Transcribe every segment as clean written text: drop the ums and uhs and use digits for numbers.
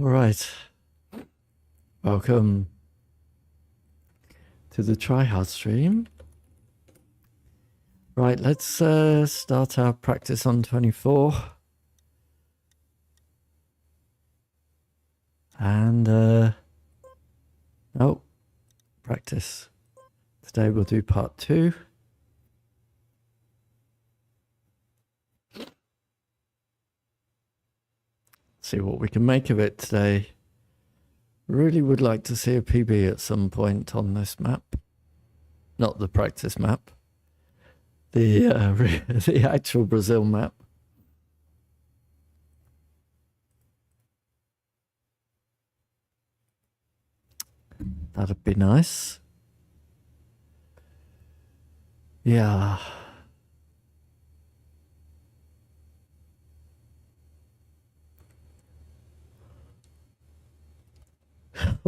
Alright, welcome to the tryhard stream. Right, let's start our practice on 24. And, oh, practice. Today we'll do part 2. See what we can make of it today. Really would like to see a PB at some point on this map. Not the practice map. The the actual Brazil map. That'd be nice. Yeah.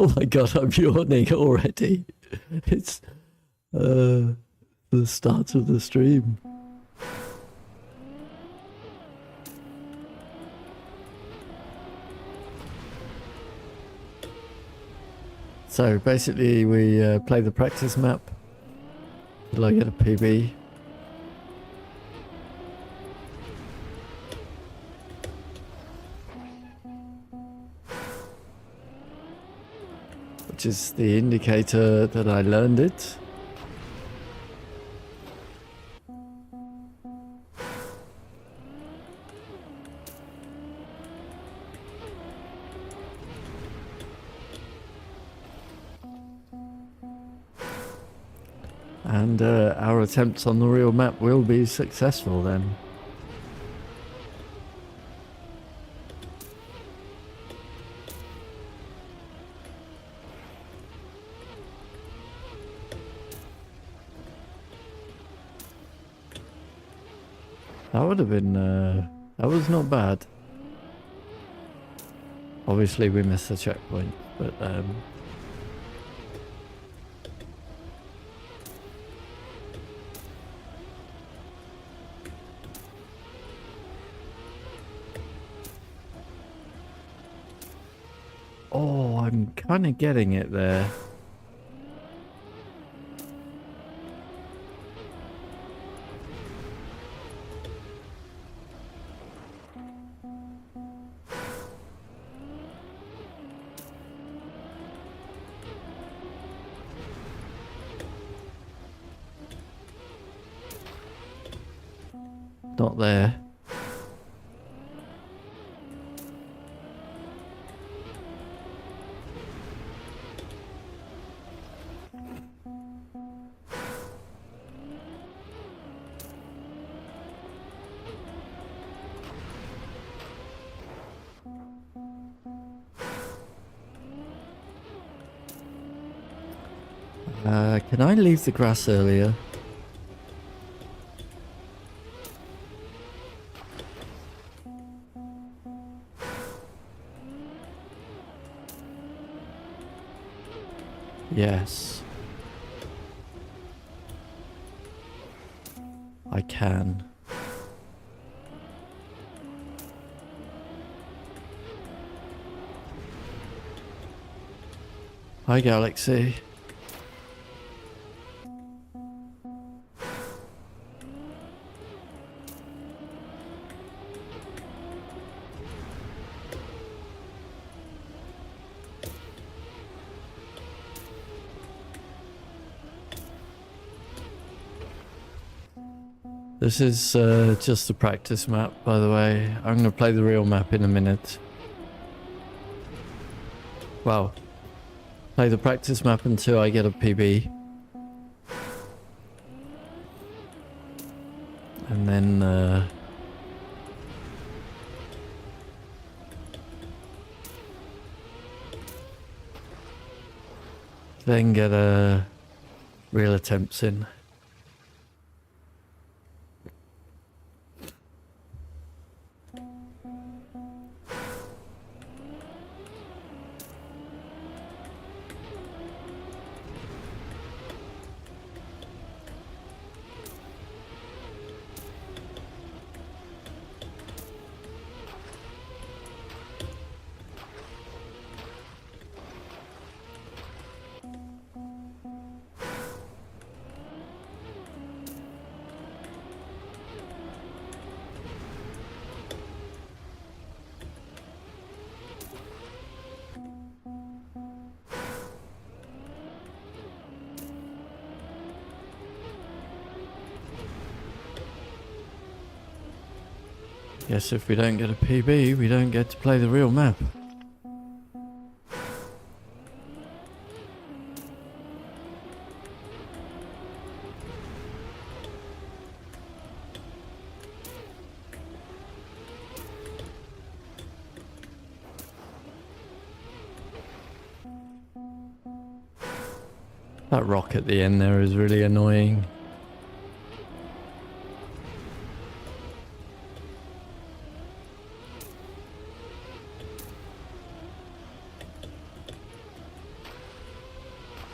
Oh my god, I'm yawning already. It's the start of the stream. So basically we play the practice map till I get a PB. Which is the indicator that I learned it. And our attempts on the real map will be successful then. That would have been, that was not bad. Obviously we missed the checkpoint, but oh, I'm kind of getting it there. Not there. Can I leave the grass earlier? Yes. I can. Hi, Galaxy. This is just a practice map, by the way. I'm going to play the real map in a minute. Well, play the practice map until I get a PB. And then get a real attempts in. Guess if we don't get a PB, we don't get to play the real map. That rock at the end there is really annoying.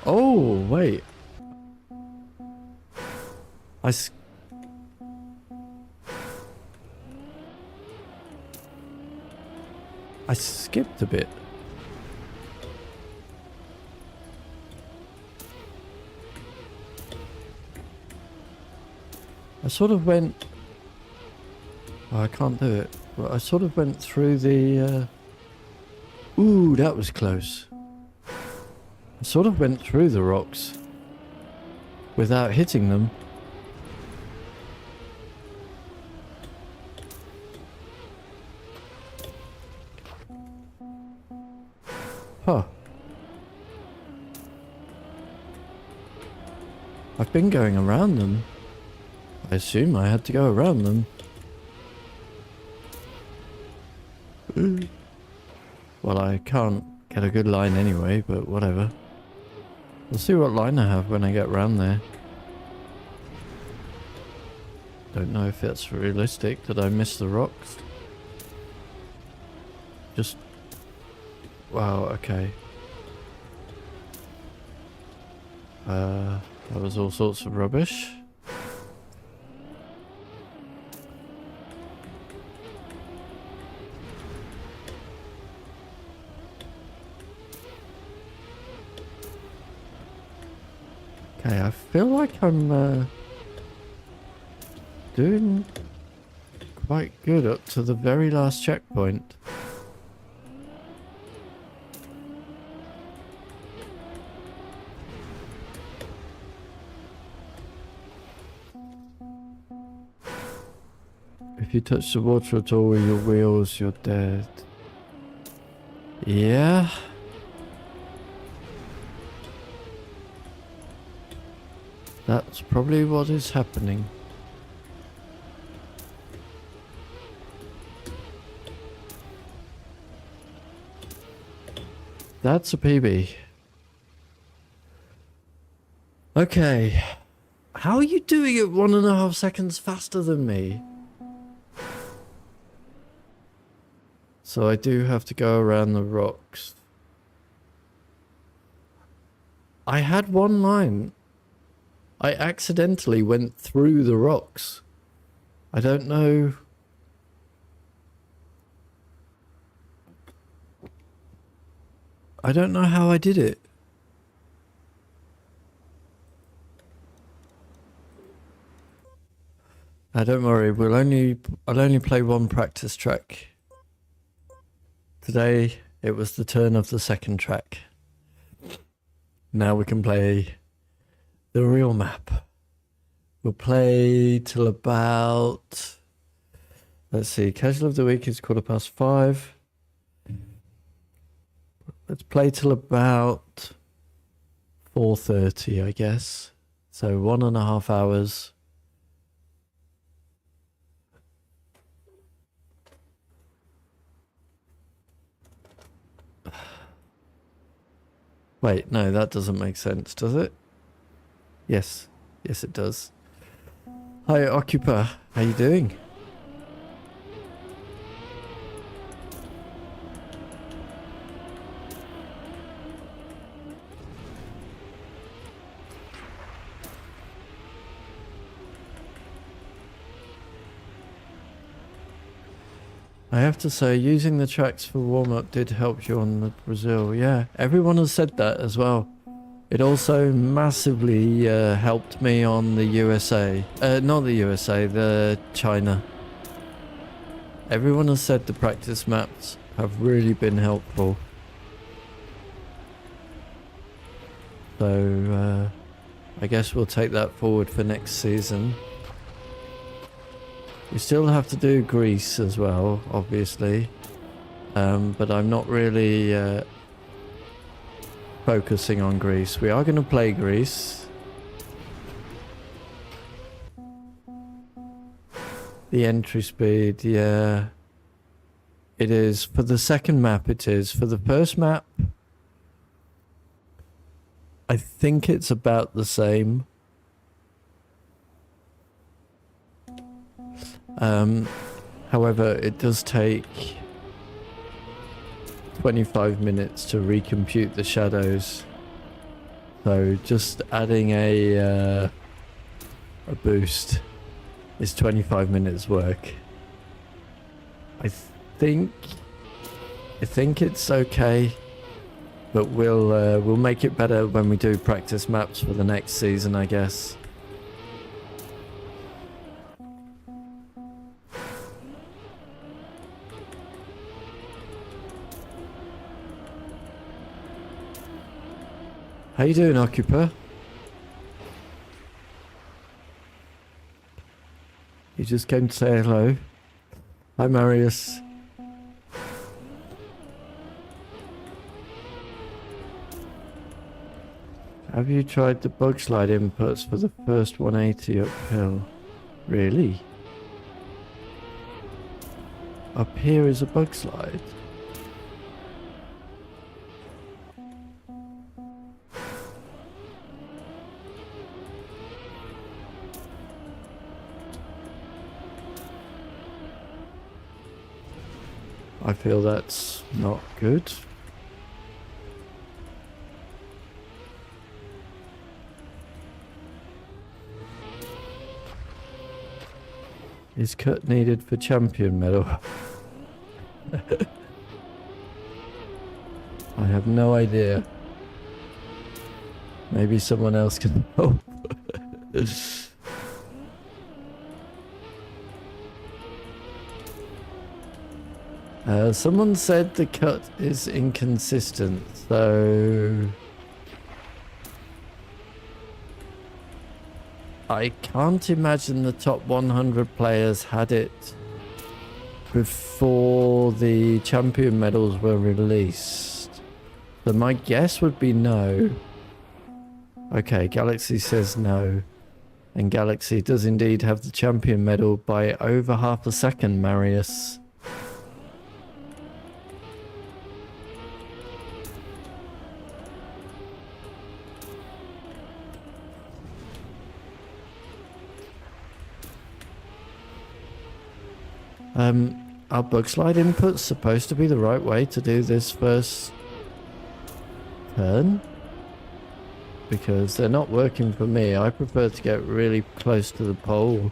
Oh, wait. I skipped a bit. I sort of went... Oh, I can't do it. Well, I sort of went through the... Ooh, that was close. I sort of went through the rocks without hitting them. Huh. I've been going around them. I assume I had to go around them. Well, I can't get a good line anyway, but whatever. We'll see what line I have when I get round there. Don't know if that's realistic. Did I miss the rocks? Just... Wow, okay. That was all sorts of rubbish. Okay, I feel like I'm doing quite good up to the very last checkpoint. If you touch the water at all with your wheels, you're dead. Yeah. That's probably what is happening. That's a PB. Okay. How are you doing it 1.5 seconds faster than me? So I do have to go around the rocks. I had one line. I accidentally went through the rocks. I don't know. I don't know how I did it. Don't worry, I'll only play one practice track. Today it was the turn of the second track. Now we can play the real map. We'll play till about... Let's see, casual of the week is 5:15. Let's play till about 4:30, I guess. So 1.5 hours. Wait, no, that doesn't make sense, does it? Yes. Yes, it does. Hi, Occupa. How you doing? I have to say, using the tracks for warm-up did help you on the Brazil. Yeah, everyone has said that as well. It also massively helped me on the USA. Not the USA, the China. Everyone has said the practice maps have really been helpful. So, I guess we'll take that forward for next season. We still have to do Greece as well, obviously. But I'm not really focusing on Greece. We are going to play Greece. The entry speed, yeah. It is. For the second map, it is. For the first map, I think it's about the same. However, it does take 25 minutes to recompute the shadows. So just adding a boost is 25 minutes work. I think it's okay, but we'll make it better when we do practice maps for the next season, I guess. How you doing, Occupa? You just came to say hello. Hi, Marius. Have you tried the bug slide inputs for the first 180 uphill? Really? Up here is a bug slide? I feel that's not good. Is cut needed for champion medal? I have no idea. Maybe someone else can help. Someone said the cut is inconsistent, so I can't imagine the top 100 players had it before the champion medals were released. So my guess would be no. Okay, Galaxy says no. And Galaxy does indeed have the champion medal by over half a second, Marius. Are bug slide inputs supposed to be the right way to do this first turn? Because they're not working for me. I prefer to get really close to the pole.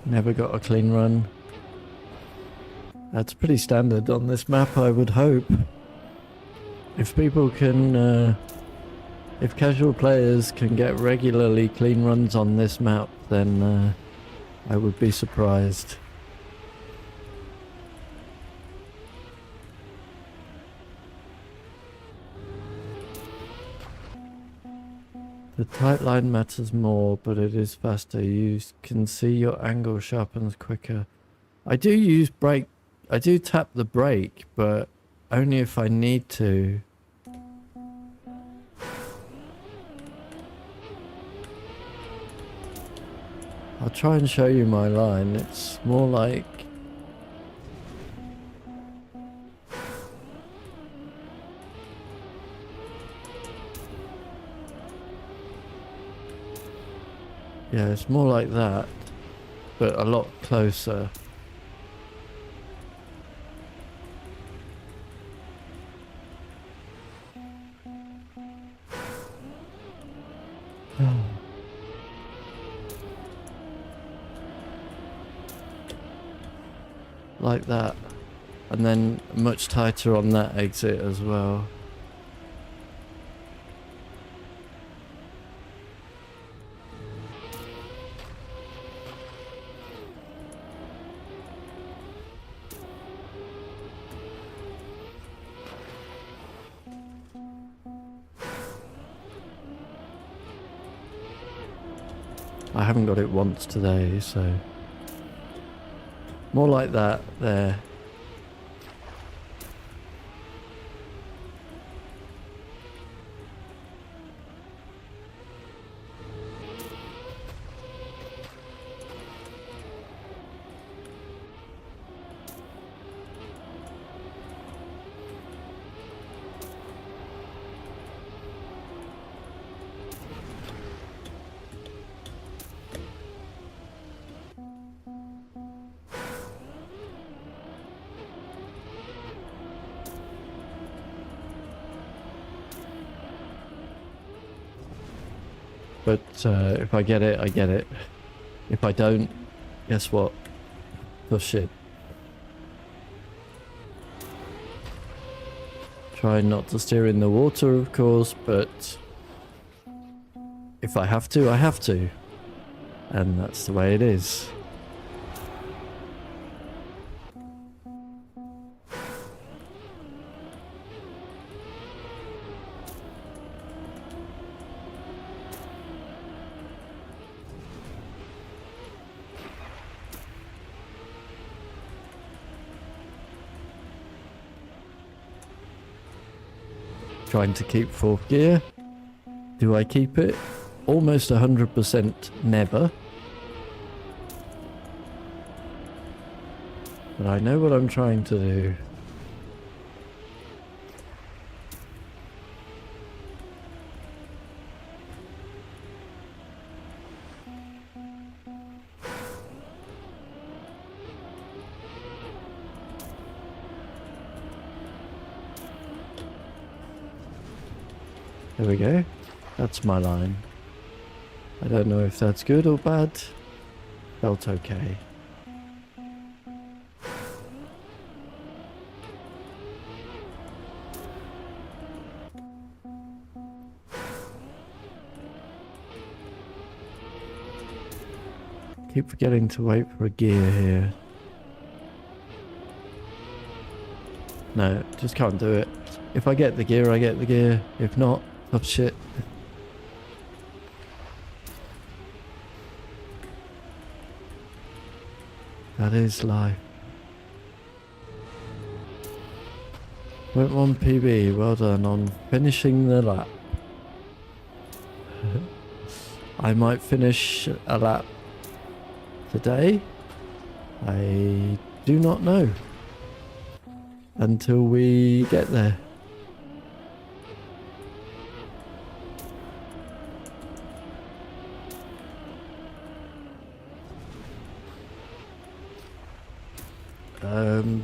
Never got a clean run. That's pretty standard on this map, I would hope. If people can, if casual players can get regularly clean runs on this map, then I would be surprised. The tight line matters more, but it is faster. You can see your angle sharpens quicker. I do use brake. I do tap the brake, but only if I need to. I'll try and show you my line. It's more like... yeah, it's more like that, but a lot closer. like that. And then much tighter on that exit as well. I haven't got it once today, so more like that there. But if I get it, I get it. If I don't, guess what? Oh shit. Try not to steer in the water, of course, but if I have to, I have to. And that's the way it is. Trying to keep fourth gear. Do I keep it? Almost 100% never. But I know what I'm trying to do. There we go. That's my line. I don't know if that's good or bad. Felt okay. Keep forgetting to wait for a gear here. No, just can't do it. If I get the gear, I get the gear. If not, oh shit. That is life. Went 1 PB, well done on finishing the lap. I might finish a lap today. I do not know. Until we get there.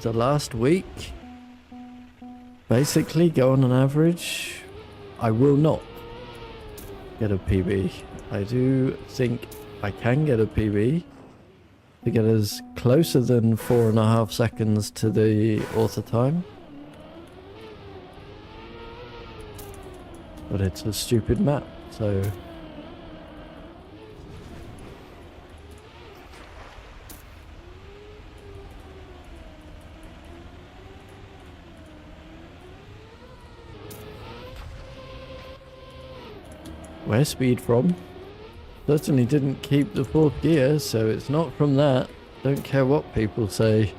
The last week, basically go on an average, I will not get a PB. I do think I can get a PB to get us closer than 4.5 seconds to the author time. But it's a stupid map, so... Where's speed from? Certainly didn't keep the fourth gear, so it's not from that. Don't care what people say.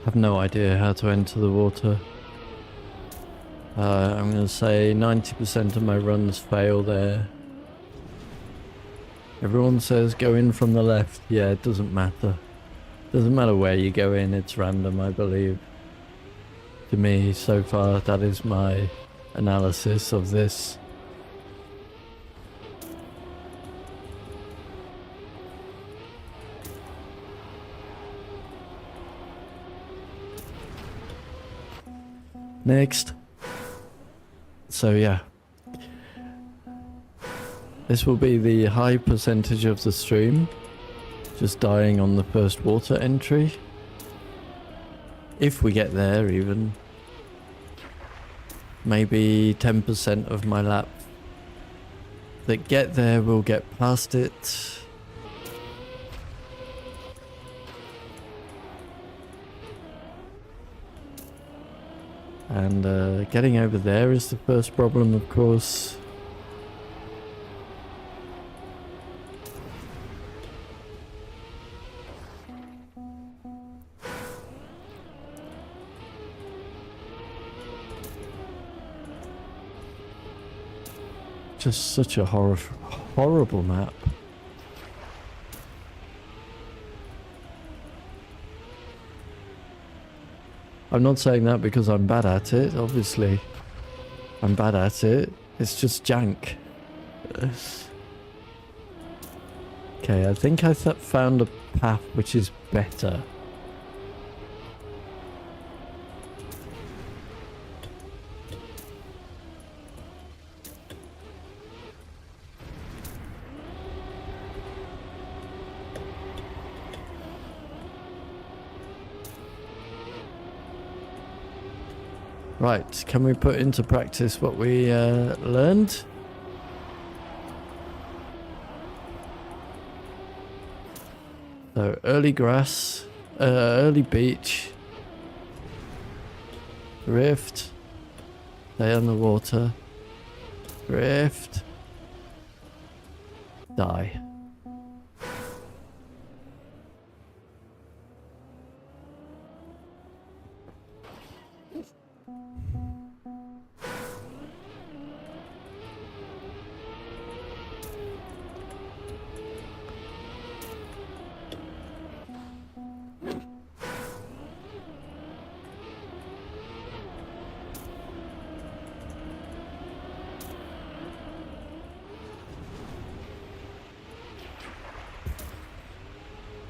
have no idea how to enter the water. I'm going to say 90% of my runs fail there. Everyone says go in from the left. Yeah, it doesn't matter. Doesn't matter where you go in, it's random, I believe. To me, so far, that is my analysis of this. Next. So yeah. This will be the high percentage of the stream. Just dying on the first water entry. If we get there even. Maybe 10% of my lap that get there will get past it. And getting over there is the first problem, of course. Just such a horrible map. I'm not saying that because I'm bad at it, obviously. I'm bad at it. It's just jank. Okay, I think I found a path which is better. Right, can we put into practice what we learned? So, early grass, early beach, drift, stay on the water, drift, die.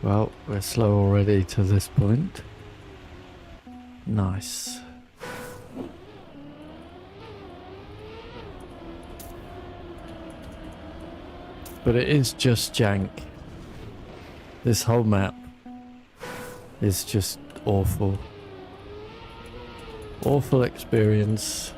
Well, we're slow already to this point. Nice. But it is just jank. This whole map is just awful. Awful experience.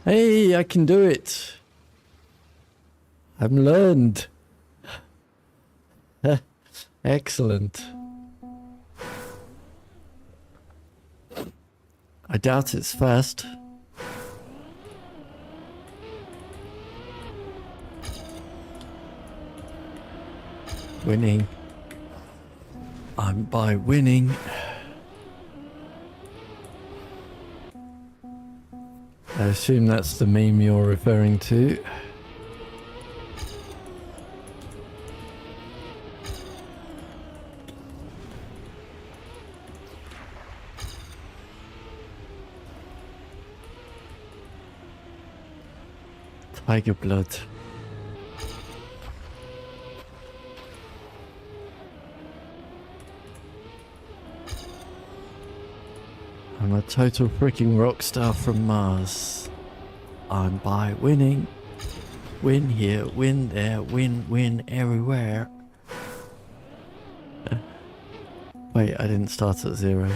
Hey, I can do it. I've learned. Excellent. I doubt it's fast. Winning. I'm by winning. I assume that's the meme you're referring to. Tiger blood. I'm a total freaking rock star from Mars. I'm by winning. Win here, win there, win everywhere. Wait, I didn't start at 0.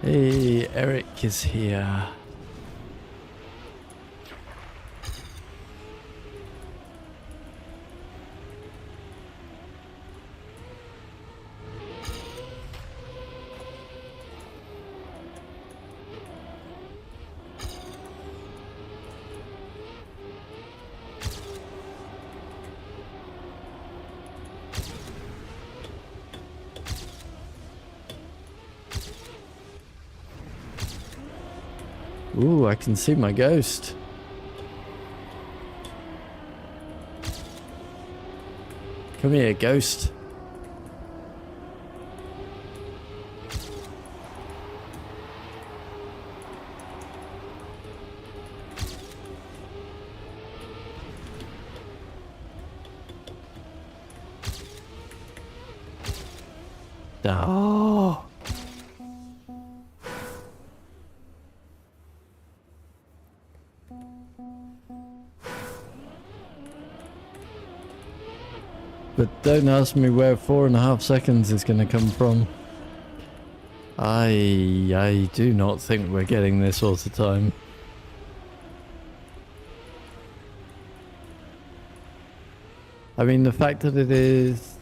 Hey, Eric is here. Ooh, I can see my ghost. Come here, ghost. Oh. But don't ask me where 4.5 seconds is going to come from. I do not think we're getting this all the time. I mean, the fact that it is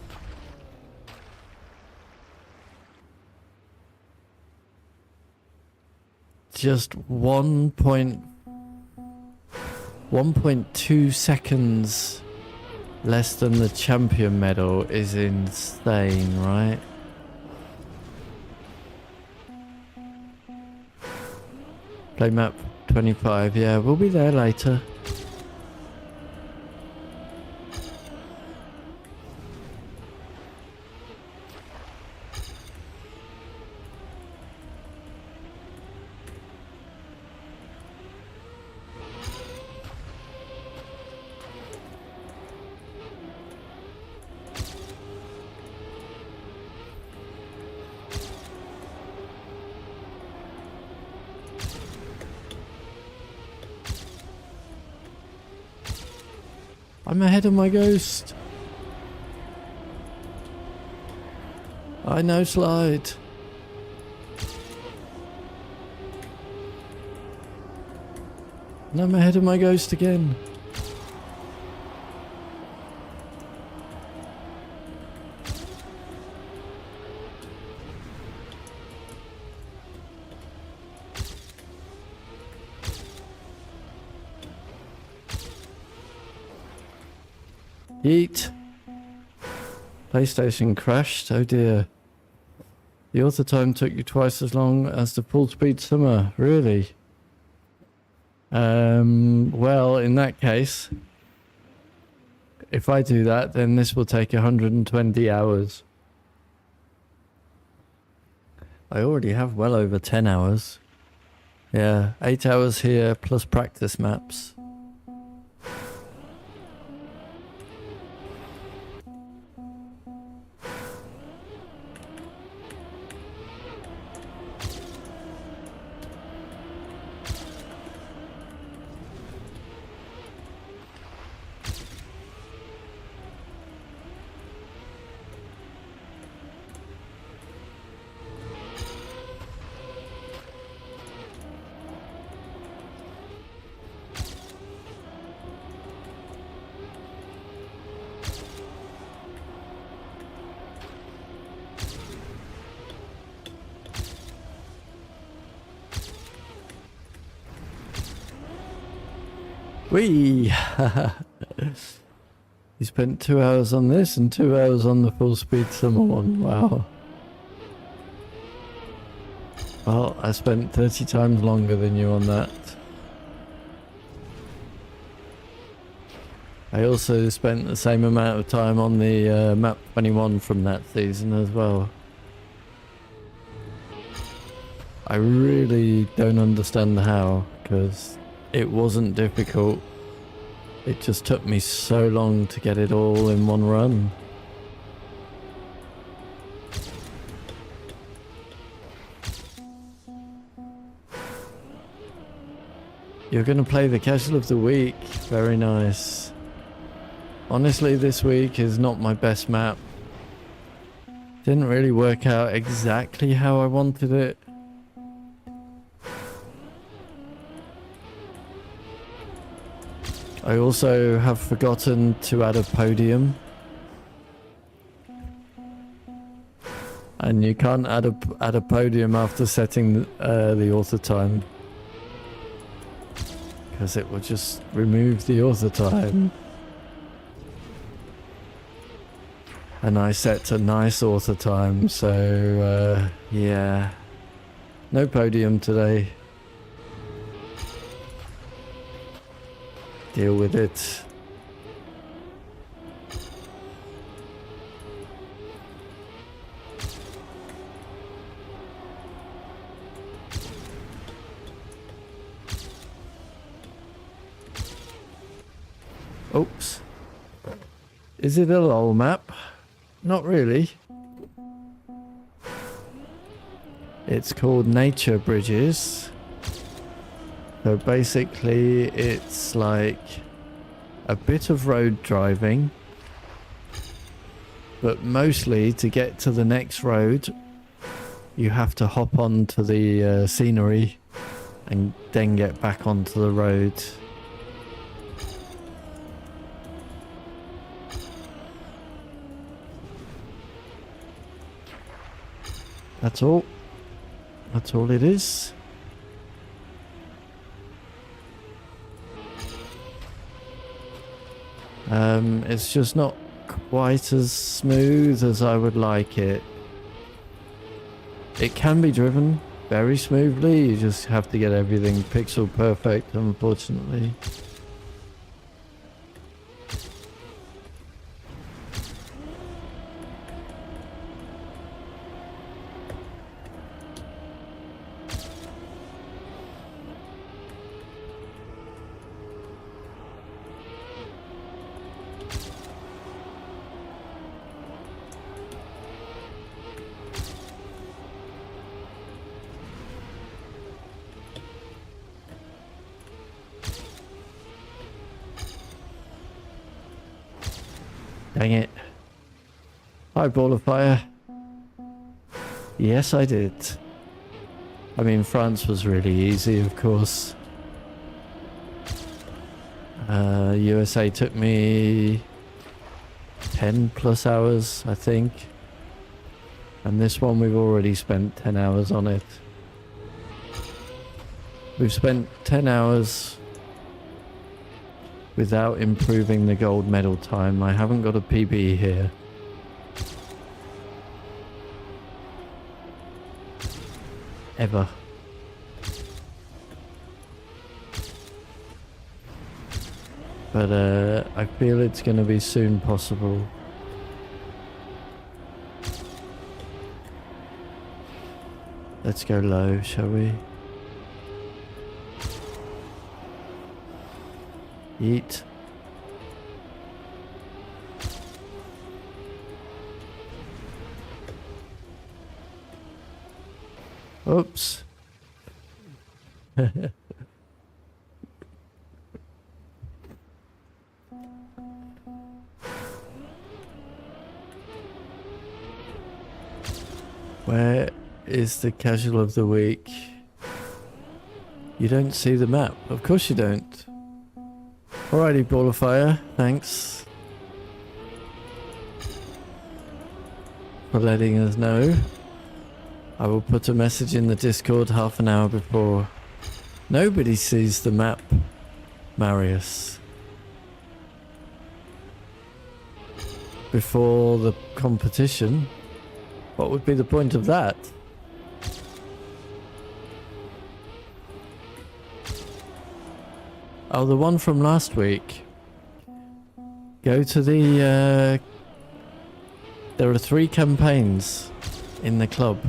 just 1.2 seconds less than the champion medal is insane, right? Play map 25, yeah, we'll be there later. I'm ahead of my ghost. I know slide. And I'm ahead of my ghost again. Yeet. PlayStation crashed, oh dear. The auto time took you twice as long as the full speed summer, really? Well, in that case, if I do that, then this will take 120 hours. I already have well over 10 hours. Yeah, 8 hours here plus practice maps. Whee! You spent 2 hours on this and 2 hours on the full speed summer one. Wow. Well, I spent 30 times longer than you on that. I also spent the same amount of time on the map 21 from that season as well. I really don't understand how, because it wasn't difficult. It just took me so long to get it all in one run. You're going to play the casual of the week. Very nice. Honestly, this week is not my best map. Didn't really work out exactly how I wanted it. I also have forgotten to add a podium. And you can't add a podium after setting the author time, because it will just remove the author time. And I set a nice author time, so yeah. No podium today. Deal with it. Oops. Is it a LOL map? Not really. It's called Nature Bridges. So basically it's like a bit of road driving, but mostly to get to the next road you have to hop onto the scenery and then get back onto the road. That's all. That's all it is. It's just not quite as smooth as I would like it. It can be driven very smoothly, you just have to get everything pixel perfect, unfortunately. Dang it. Hi, Ball of Fire. Yes, I did. I mean, France was really easy, of course. USA took me 10 plus hours, I think. And this one we've already spent 10 hours on it. We've spent 10 hours without improving the gold medal time. I haven't got a PB here. Ever. But I feel it's going to be soon possible. Let's go low, shall we? Eat. Oops. Where is the casual of the week? You don't see the map. Of course you don't. Alrighty, Ball of Fire. Thanks for letting us know. I will put a message in the Discord half an hour before. Nobody sees the map. Marius. Before the competition? What would be the point of that? Oh, the one from last week. Go to the... there are 3 campaigns in the club.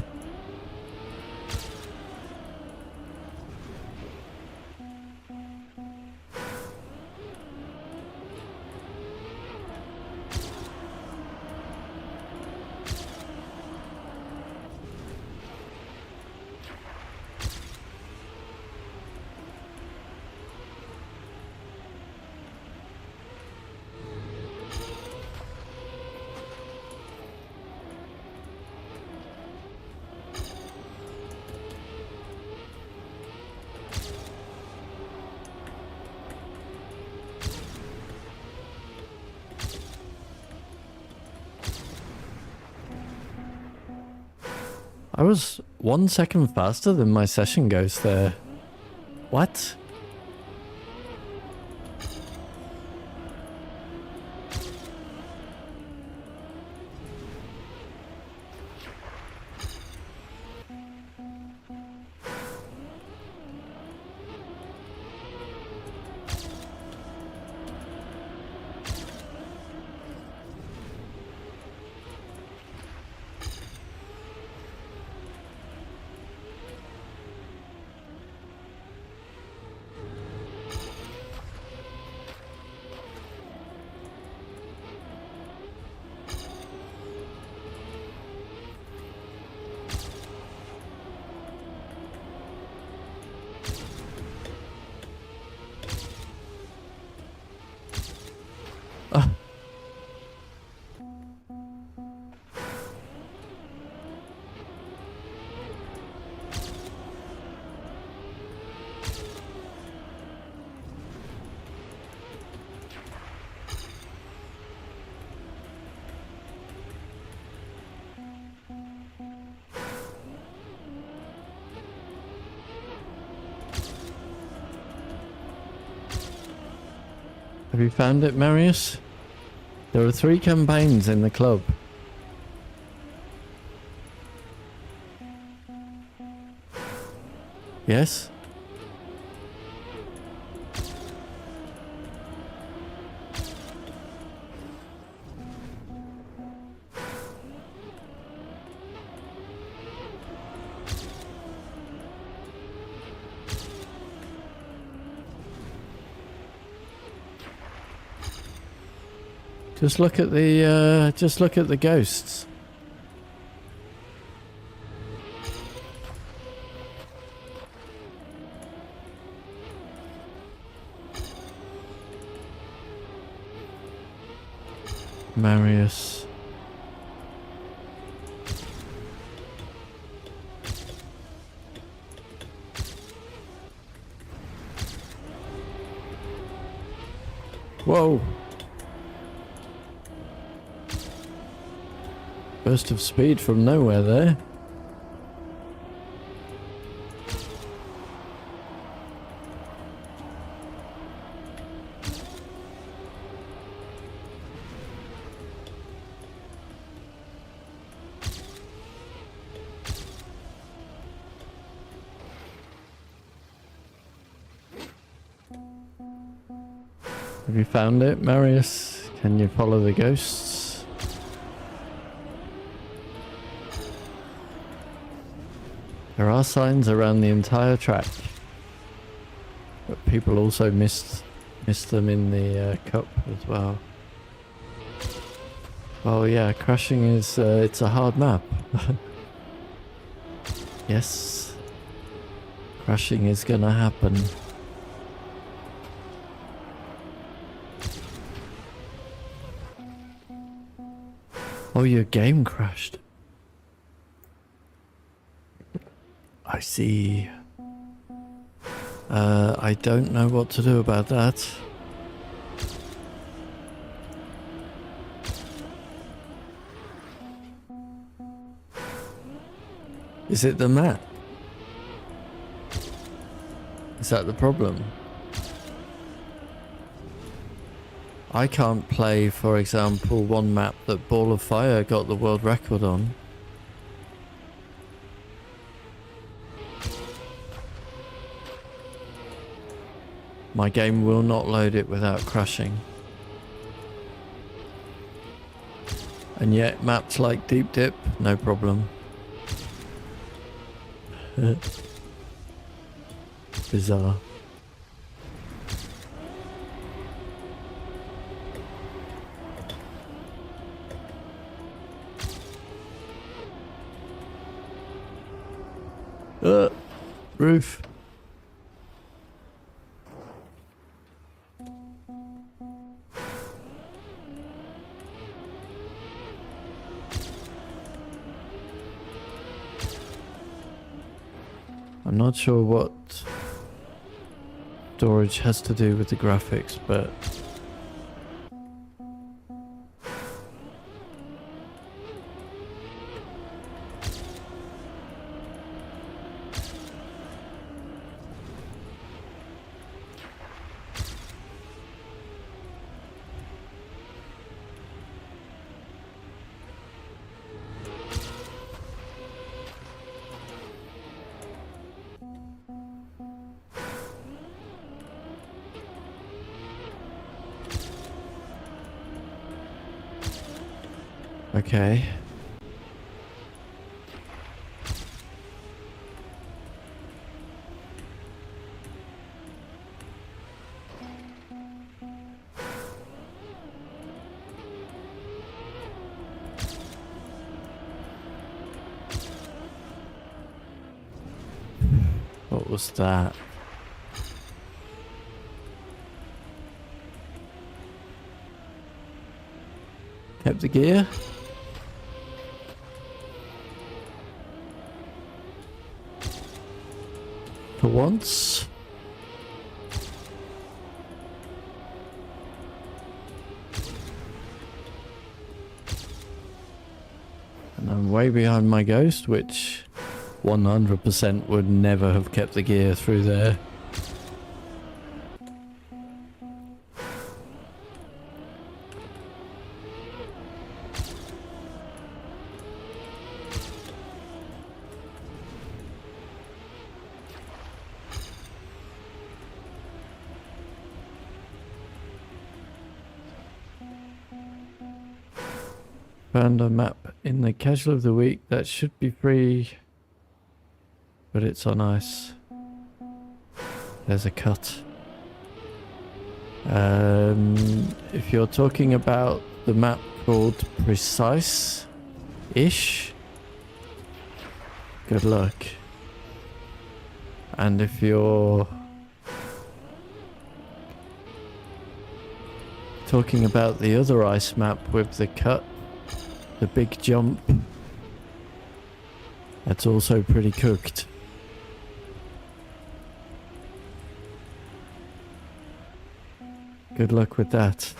I was 1 second faster than my session goes there. What? Have you found it, Marius? There are 3 campaigns in the club. Yes? Just look at the ghosts. Marius. Whoa. Burst of speed from nowhere there. Have you found it, Marius? Can you follow the ghosts? There are signs around the entire track, but people also missed them in the cup as well. Well, yeah, crashing is it's a hard map. Yes, crashing is gonna happen. Oh, your game crashed. I see. I don't know what to do about that. Is it the map? Is that the problem? I can't play, for example, one map that Ball of Fire got the world record on. My game will not load it without crashing. And yet maps like Deep Dip, no problem. Bizarre. Roof. I'm not sure what storage has to do with the graphics, but okay. What was that? Kept the gear? For once? And I'm way behind my ghost, which 100% would never have kept the gear through there. Found a map in the casual of the week that should be free, but it's on ice. There's a cut. If you're talking about the map called Precise-ish, good luck. And if you're talking about the other ice map with the cut, the big jump, that's also pretty cooked. Good luck with that.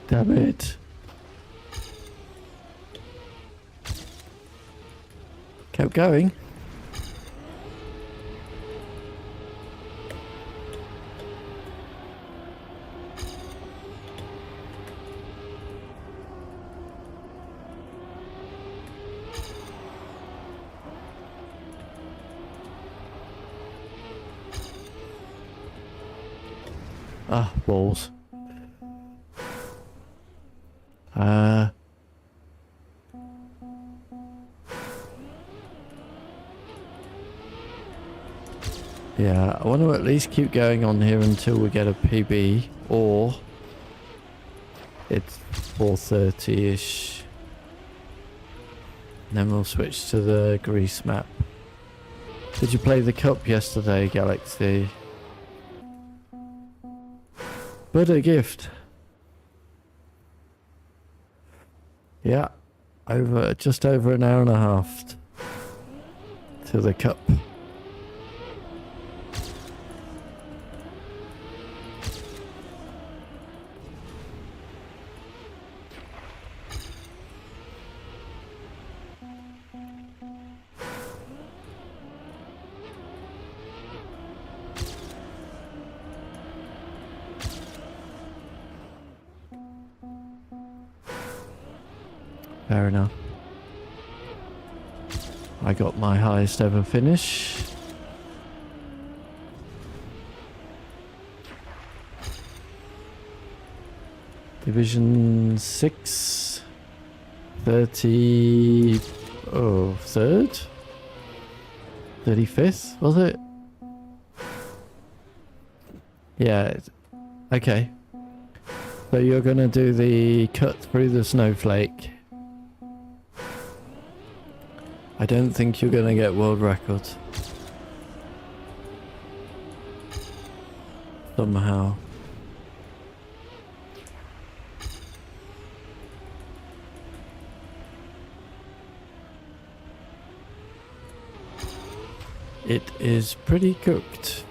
Damn it. Kept going. Ah, balls. Yeah, I want to at least keep going on here until we get a PB, or it's 4:30-ish. Then we'll switch to the Greece map. Did you play the Cup yesterday, Galaxy? But a gift. Yeah. Just over an hour and a half to the cup. Fair enough. I got my highest ever finish. Division 6. 30... Oh, 3rd? 35th, was it? Yeah. Okay. So you're going to do the cut through the snowflake. I don't think you're going to get world records. Somehow. It is pretty cooked.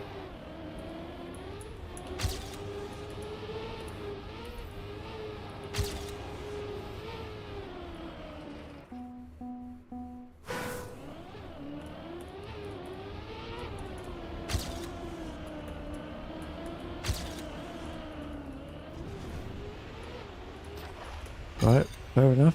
Right, fair enough.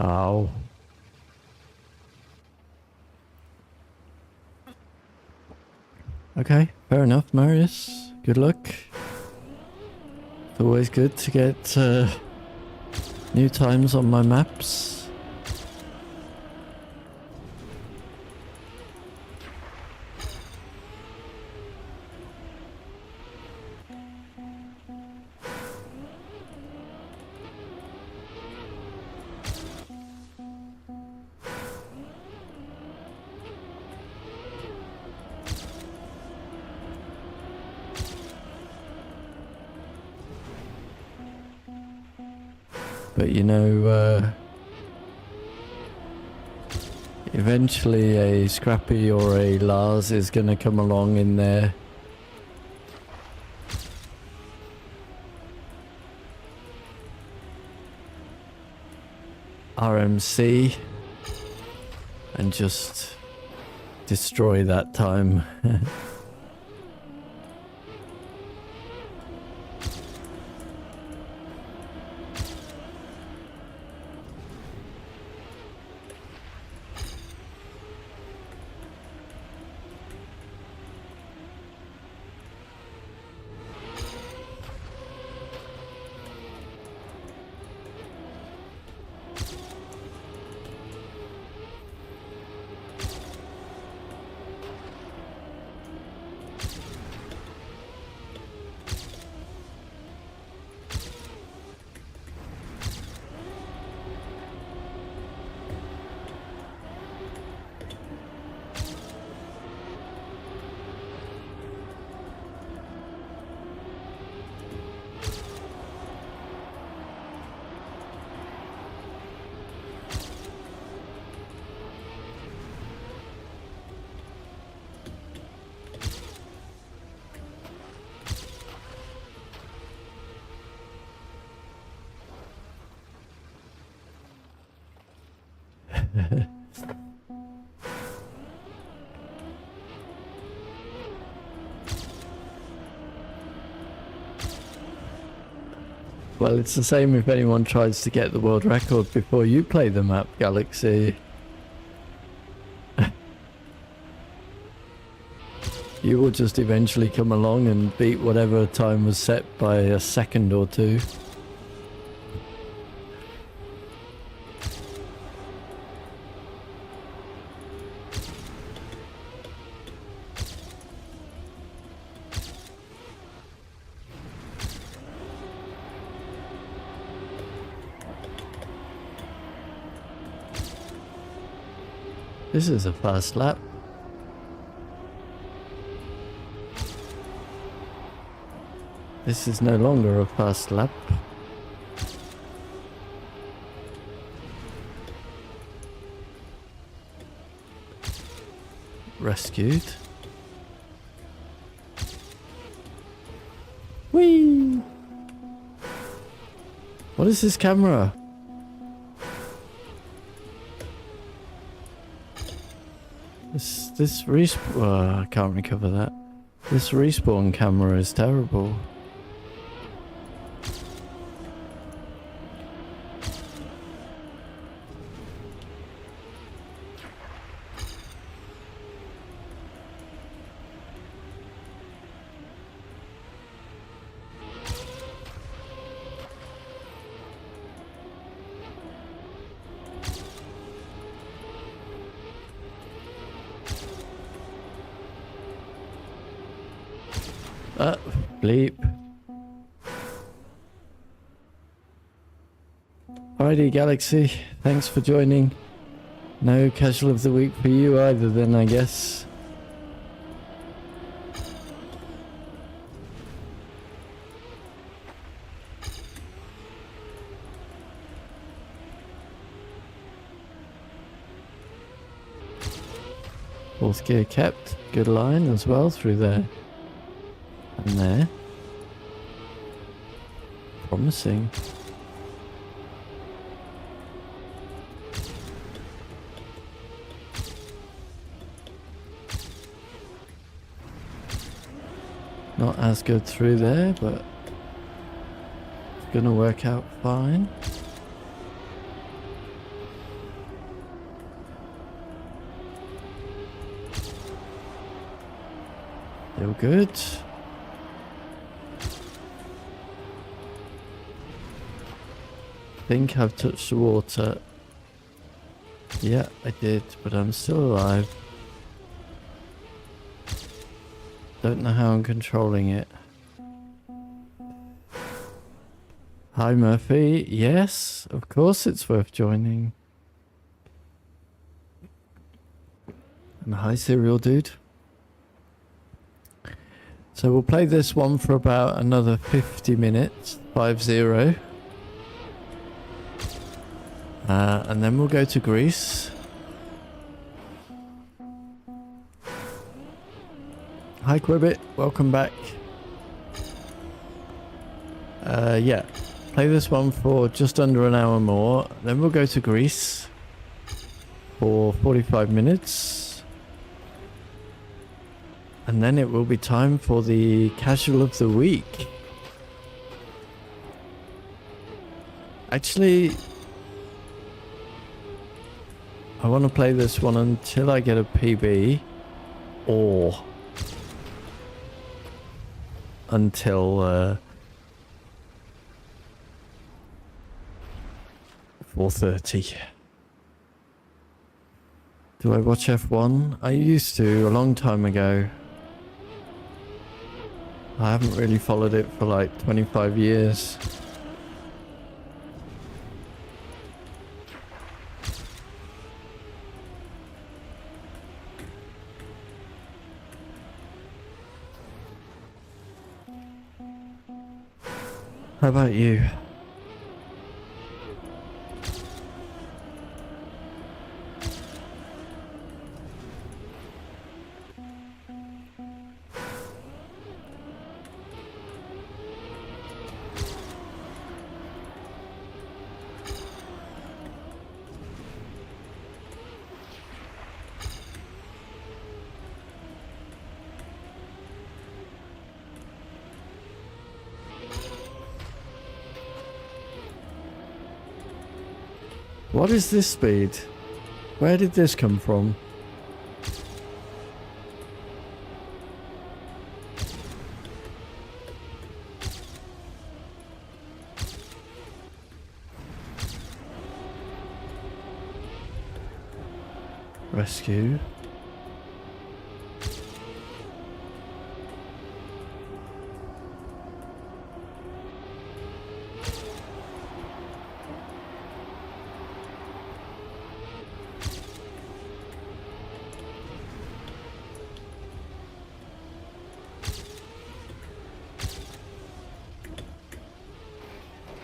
Oh. Okay, fair enough, Marius. Good luck. It's always good to get new times on my maps. But you know, eventually a Scrappy or a Lars is going to come along in their RMC and just destroy that time. Well, it's the same if anyone tries to get the world record before you play the map, Galaxy. You will just eventually come along and beat whatever time was set by a second or two. This is a fast lap. This is no longer a fast lap. Rescued. Whee! What is this camera? This respawn... I can't recover that. This respawn camera is terrible. Bleep. Alrighty, Galaxy. Thanks for joining. No casual of the week for you either then, I guess. Fourth gear kept. Good line as well through there. And there. Promising. Not as good through there, but it's gonna work out fine. Still good. I think I've touched the water. Yeah, I did, but I'm still alive. Don't know how I'm controlling it. Hi Murphy. Yes, of course it's worth joining. And hi Serial Dude. So we'll play this one for about another 50 minutes. 50. And then we'll go to Greece. Hi Quibbit, welcome back. Yeah, play this one for just under an hour more. Then we'll go to Greece for 45 minutes. And then it will be time for the casual of the week. Actually, I want to play this one until I get a PB, or until 4:30. Do I watch F1? I used to a long time ago. I haven't really followed it for like 25 years. How about you? What is this speed? Where did this come from? Rescue.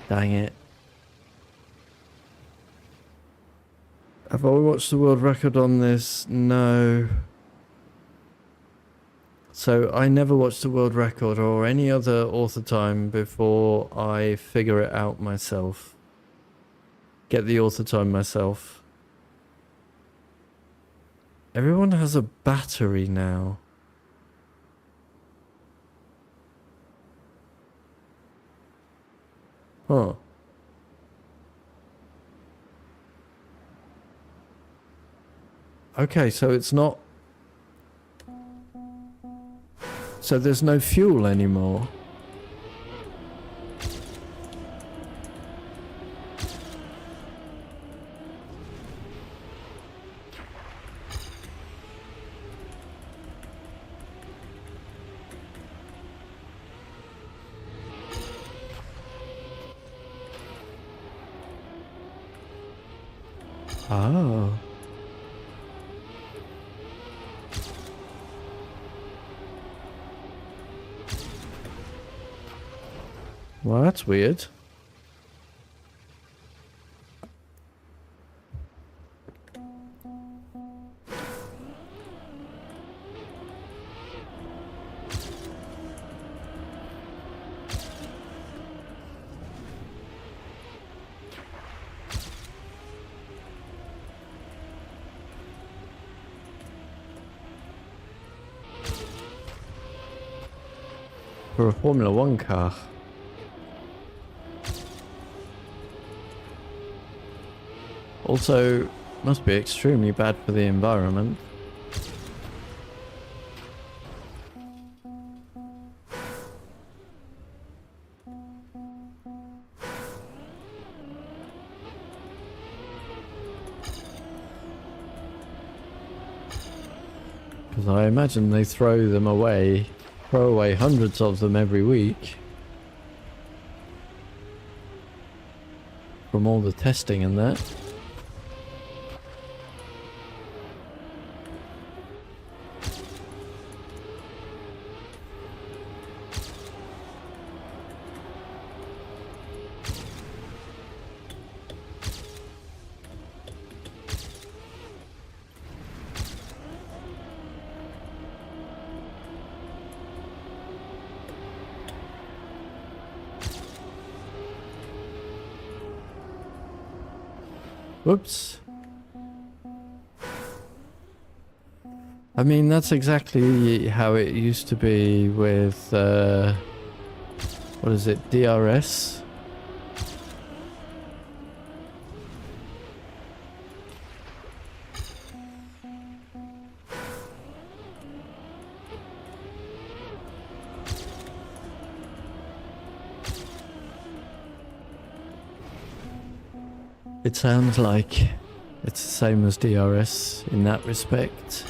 Dang it. Have I watched the world record on this? No. So I never watched the world record or any other author time before I figure it out myself. Get the author time myself. Everyone has a battery now. Huh. Okay, so it's not... So there's no fuel anymore. Oh. Well, that's weird. For a Formula One car. Also, must be extremely bad for the environment. Because I imagine they throw away hundreds of them every week. From all the testing and that. Whoops. I mean, that's exactly how it used to be with, what is it, DRS? It sounds like it's the same as DRS in that respect.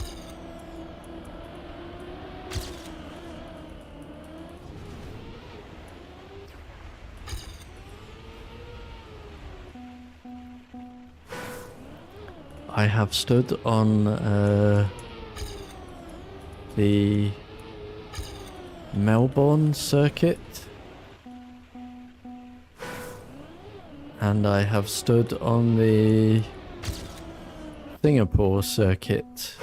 I have stood on the Melbourne circuit. And I have stood on the Singapore circuit.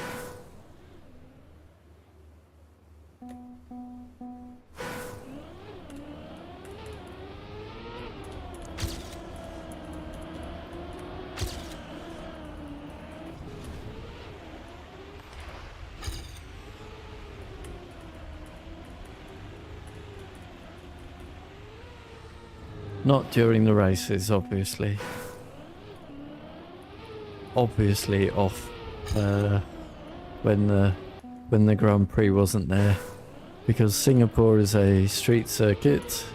Not during the races, obviously. obviously off when the Grand Prix wasn't there, because Singapore is a street circuit,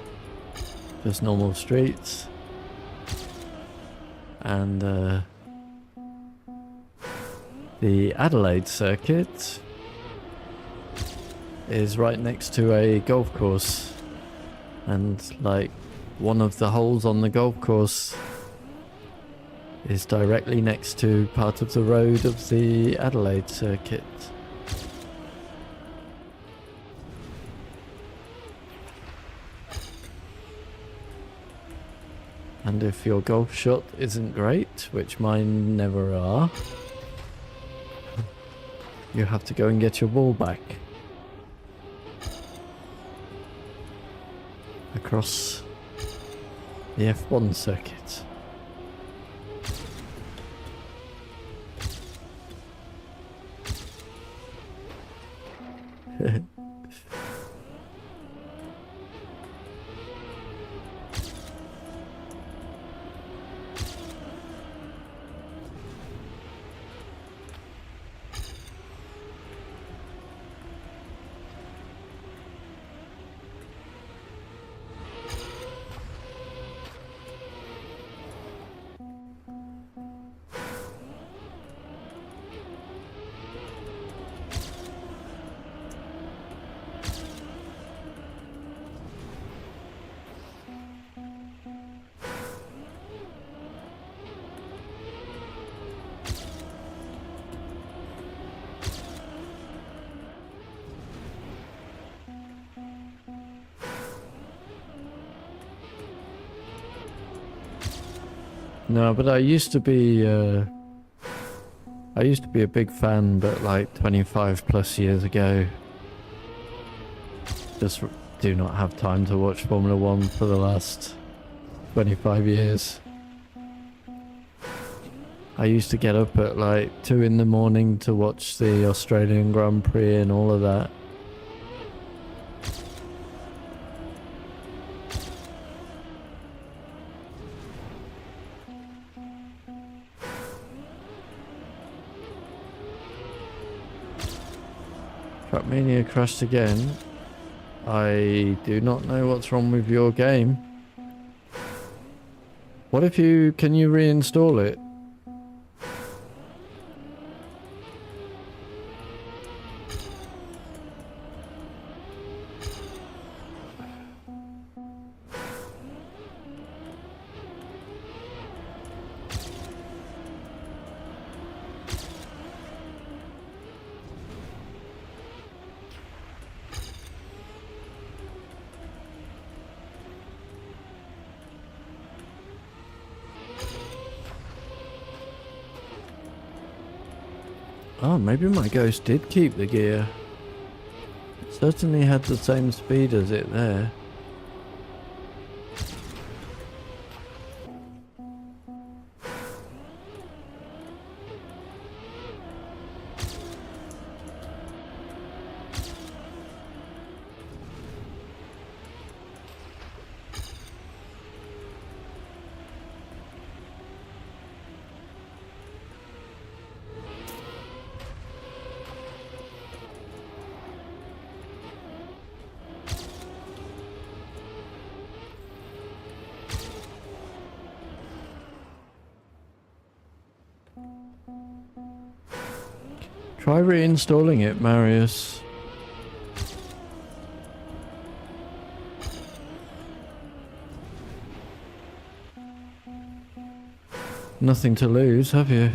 just normal streets, and the Adelaide circuit is right next to a golf course, and like one of the holes on the golf course is directly next to part of the road of the Adelaide circuit. And if your golf shot isn't great, which mine never are, you have to go and get your ball back. Across the F1 circuit. No, but I used to be a big fan, but like 25 plus years ago. Just do not have time to watch Formula One for the last 25 years. I used to get up at like 2 in the morning to watch the Australian Grand Prix and all of that. Trackmania crashed again. I do not know what's wrong with your game. What if can you reinstall it? Oh, maybe my Ghost did keep the gear. It certainly had the same speed as it there. Try reinstalling it, Marius. Nothing to lose, have you?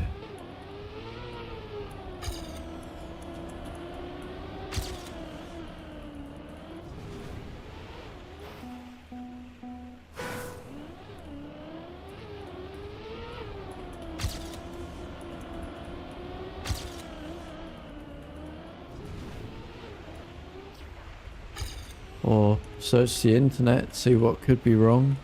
Or search the internet, see what could be wrong.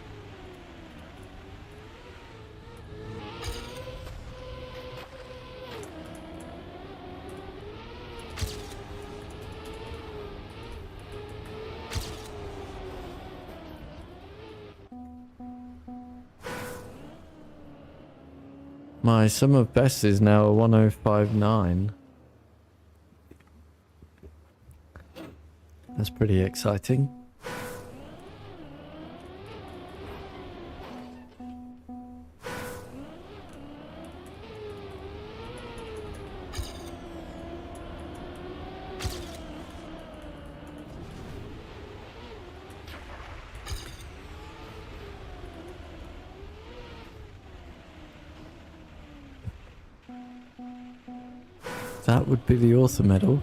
My sum of best is now a 1059. That's pretty exciting. That would be the author medal.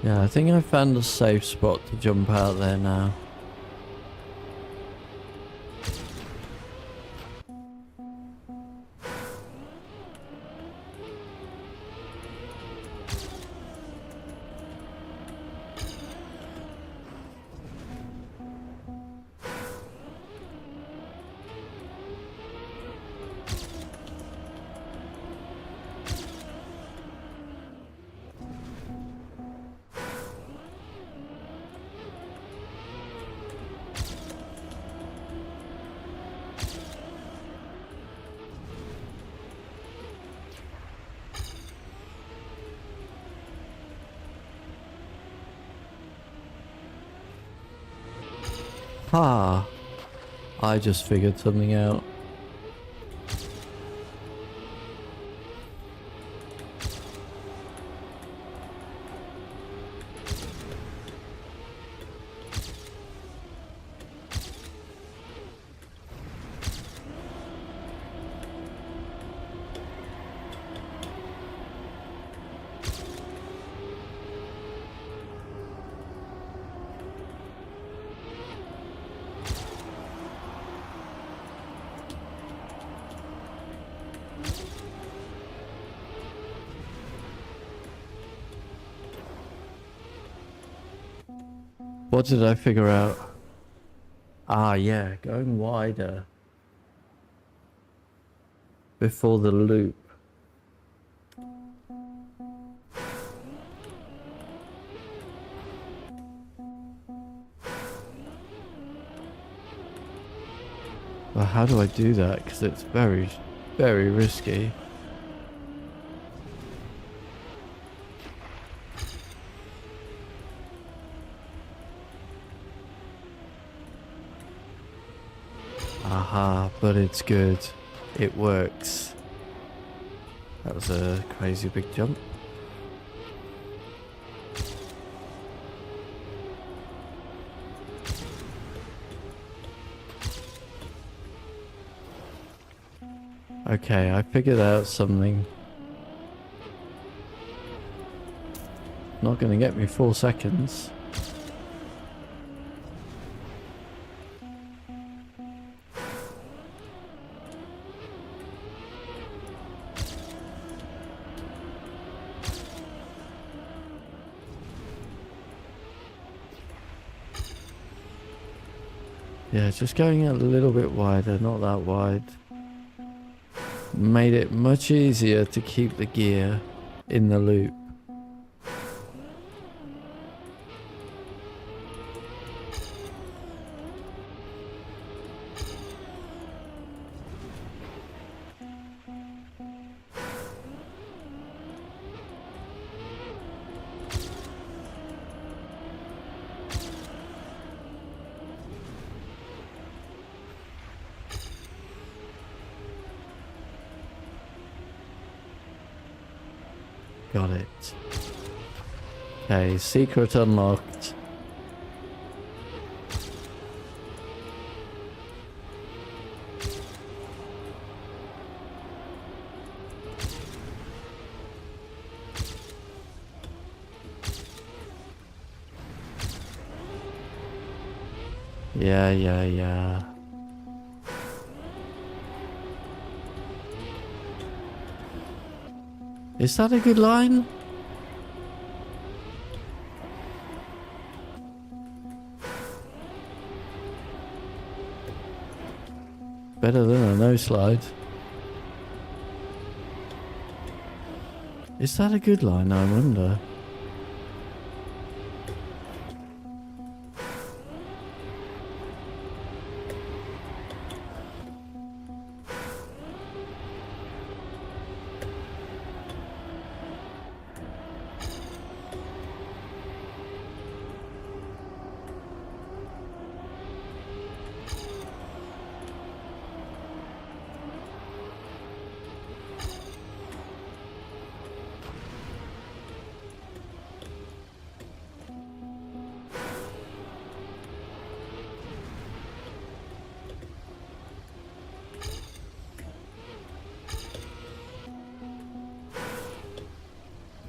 Yeah, I think I found a safe spot to jump out there now. Ha! I just figured something out. What did I figure out? Ah, yeah, going wider before the loop. Well, how do I do that? Because it's very, very risky. Aha, but it's good. It works. That was a crazy big jump. Okay, I figured out something. Not gonna get me 4 seconds. Yeah, just going a little bit wider, not that wide. Made it much easier to keep the gear in the loop. Got it. Okay, secret unlocked. Yeah. Is that a good line? Better than a no slide. Is that a good line, I wonder?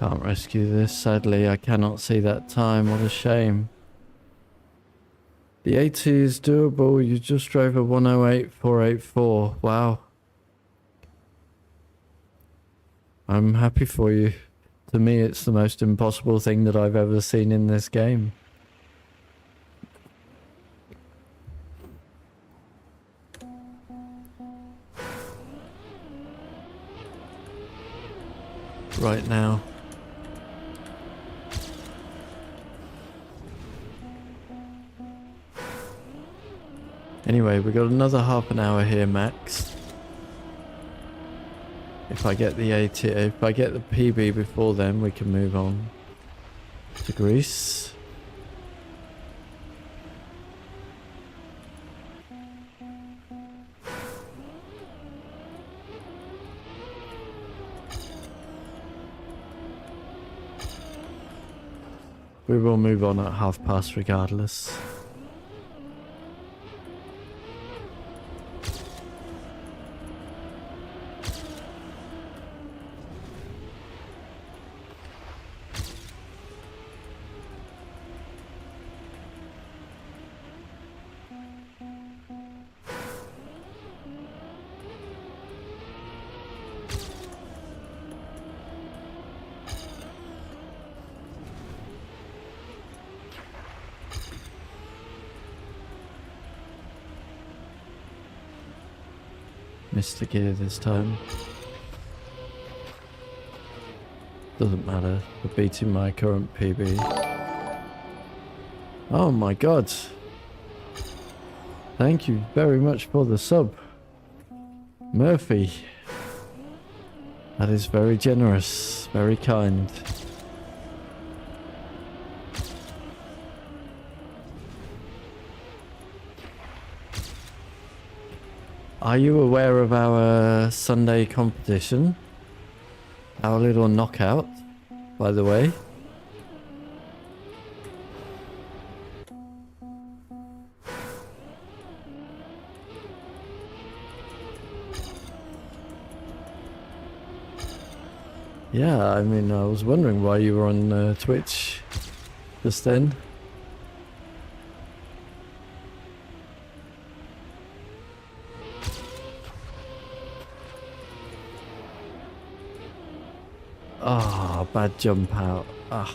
Can't rescue this, sadly. I cannot see that time. What a shame. The 80 is doable. You just drove a 108.484. Wow. I'm happy for you. To me, it's the most impossible thing that I've ever seen in this game. Right now. Anyway, we got another half an hour here, max. If I get the if I get the PB before then, we can move on to Greece. We will move on at past regardless. Missed the gear this time. Doesn't matter. We're beating my current PB. Oh my god. Thank you very much for the sub, Murphy. That is very generous, very kind. Are you aware of our Sunday competition? Our little knockout, by the way. Yeah, I mean, I was wondering why you were on Twitch just then. Ah, oh, bad jump out. Ah.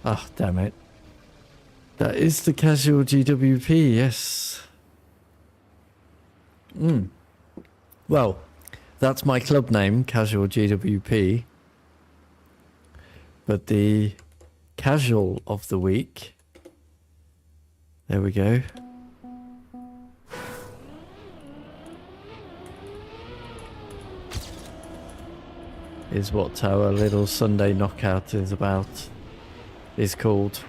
Ah, damn it. That is the casual GWP, yes. Well, that's my club name, Casual GWP. But the casual of the week... There we go. Is what our little Sunday knockout is about. Is called.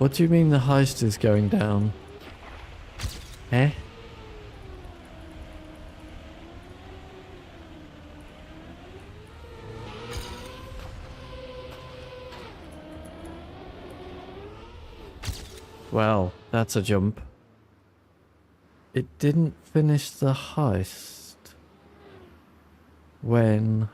What do you mean the heist is going down? Eh? Well, that's a jump. It didn't finish the heist. When?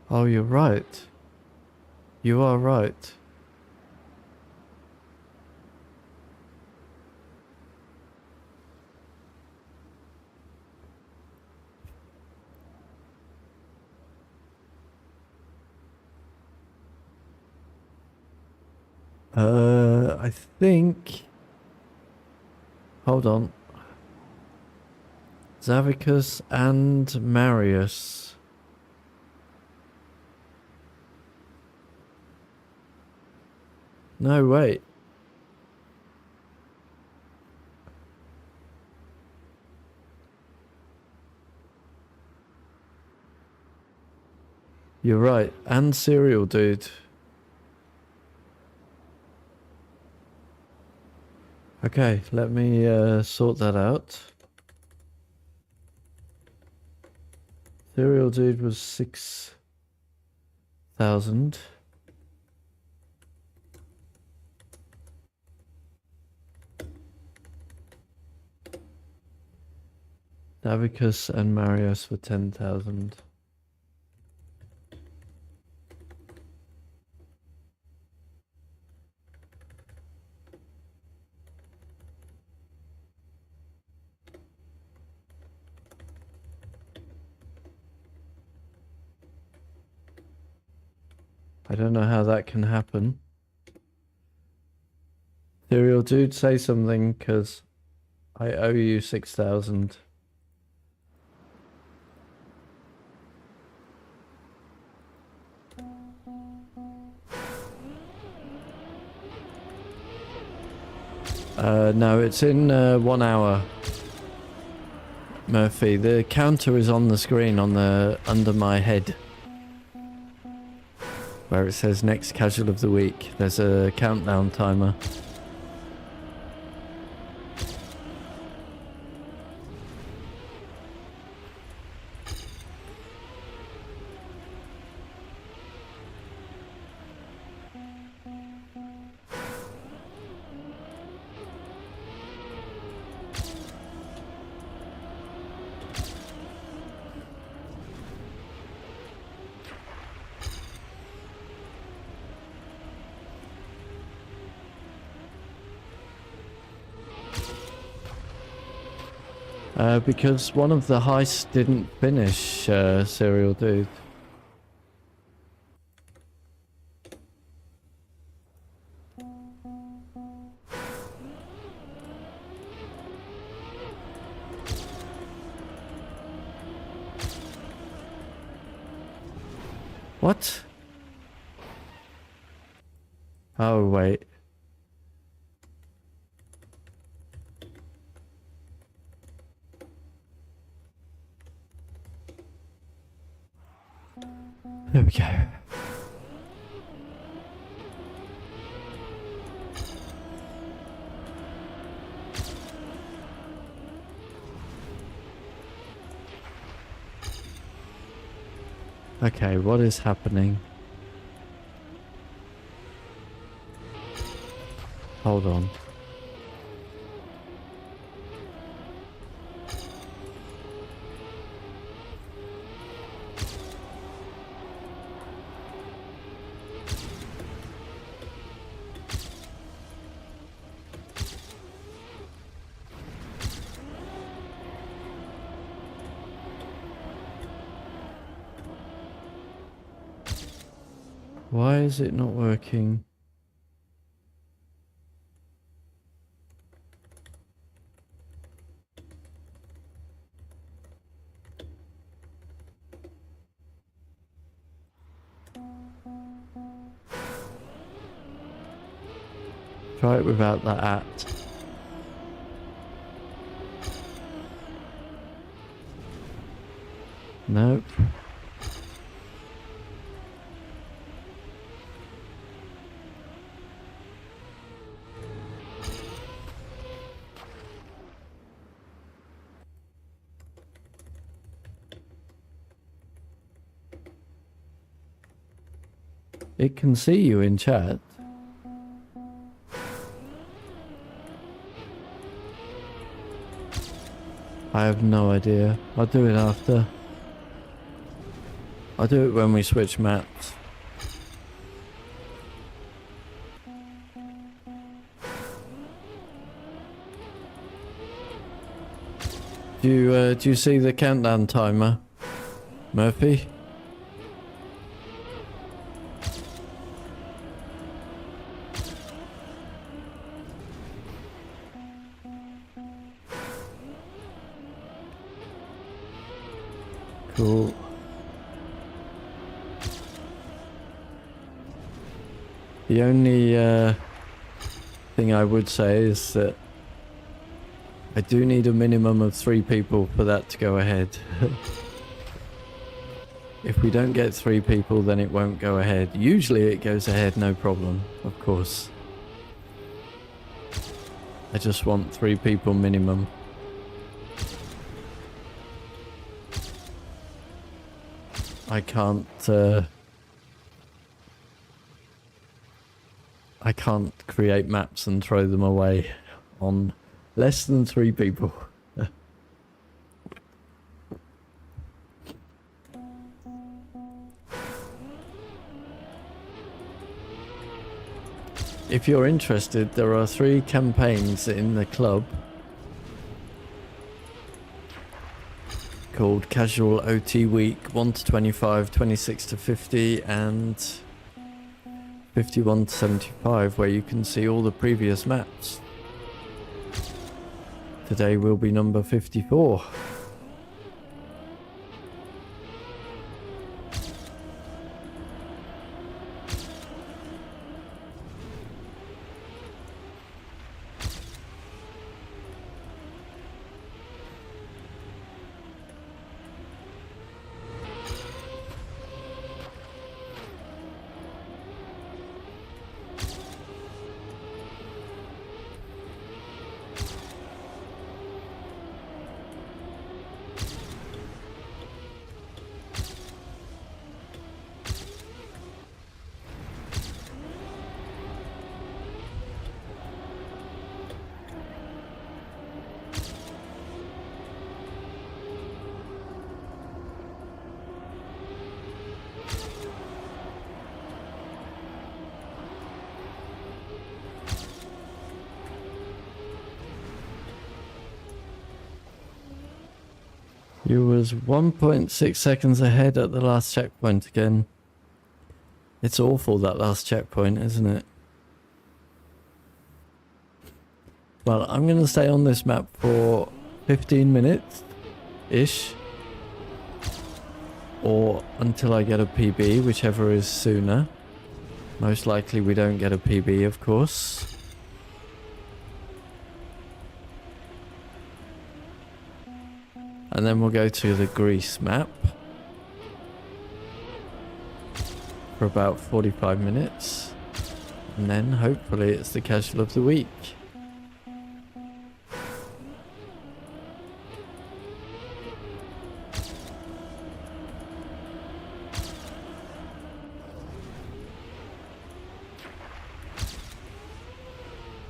Oh, you're right. You are right. I think... Hold on. Zavicus and Marius. No, wait. You're right. And Serial Dude. Okay, let me sort that out. Serial Dude was 6,000. Davicus and Marius were 10,000. I don't know how that can happen. Serial Dude, say something, because I owe you 6,000. No, it's in 1 hour. Murphy, the counter is on the screen on the under my head. Where it says next casual of the week. There's a countdown timer. Because one of the heists didn't finish, Serial Dude. What? Oh, wait. There we go. Okay, what is happening? Hold on. Why is it not working? Try it without that at. Nope. It can see you in chat. I have no idea. I'll do it after. I'll do it when we switch maps. Do you see the countdown timer, Murphy? Cool. The only thing I would say is that I do need a minimum of 3 people for that to go ahead. If we don't get 3 people, then it won't go ahead. Usually it goes ahead, no problem, of course. I just want 3 people minimum. I can't create maps and throw them away on less than 3 people. If you're interested, there are 3 campaigns in the club called Casual OT Week 1 to 25, 26 to 50 and 51 to 75, where you can see all the previous maps. Today will be number 54. You was 1.6 seconds ahead at the last checkpoint again. It's awful, that last checkpoint, isn't it? Well, I'm going to stay on this map for 15 minutes-ish. Or until I get a PB, whichever is sooner. Most likely we don't get a PB, of course. And then we'll go to the Greece map for about 45 minutes. And then hopefully it's the casual of the week.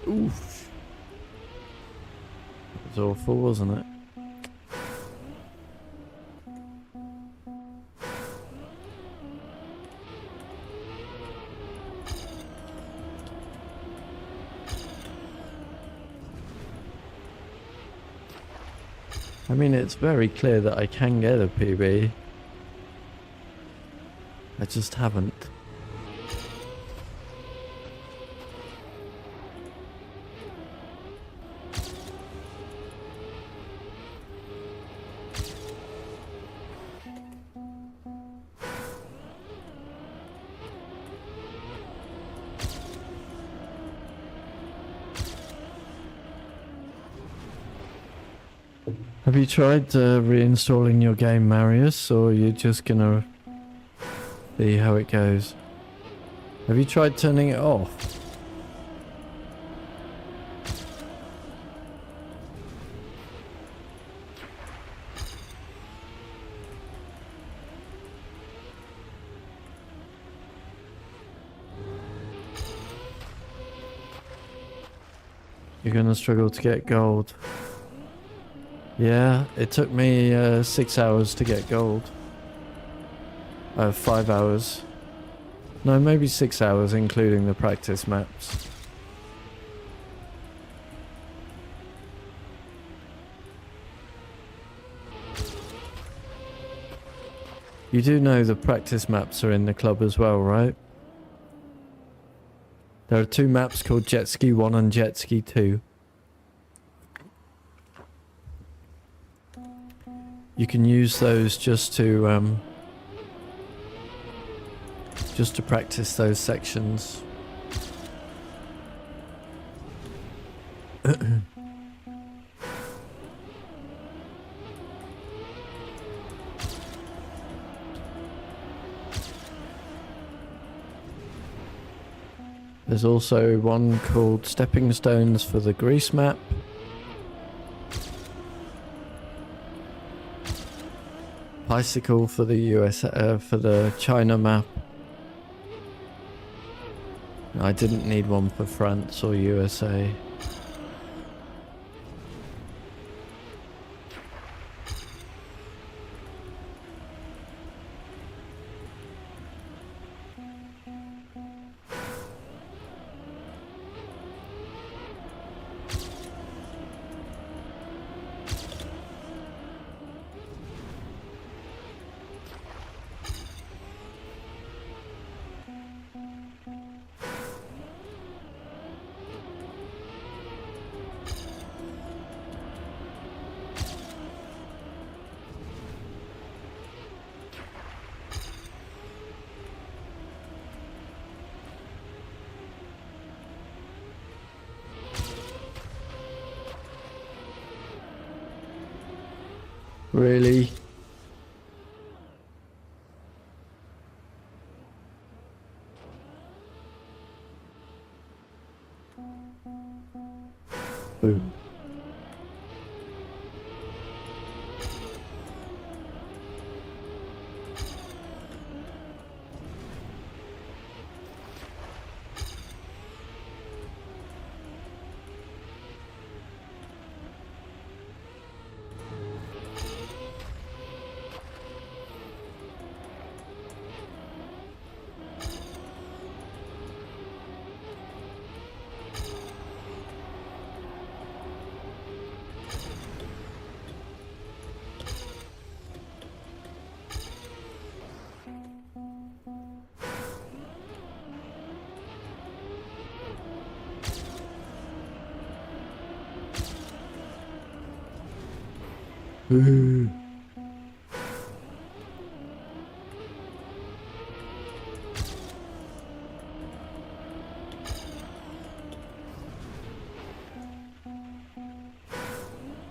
Oof. It was awful, wasn't it? I mean, it's very clear that I can get a PB. I just haven't. Have you tried reinstalling your game, Marius, or are you just gonna see how it goes? Have you tried turning it off? You're gonna struggle to get gold. Yeah, it took me 6 hours to get gold. 5 hours. No, maybe 6 hours, including the practice maps. You do know the practice maps are in the club as well, right? There are 2 maps called Jet Ski 1 and Jet Ski 2. You can use those just to practice those sections. There's also one called Stepping Stones for the Greece map. Bicycle for the US, for the China map. I didn't need one for France or USA. Really? Boom. Ooh.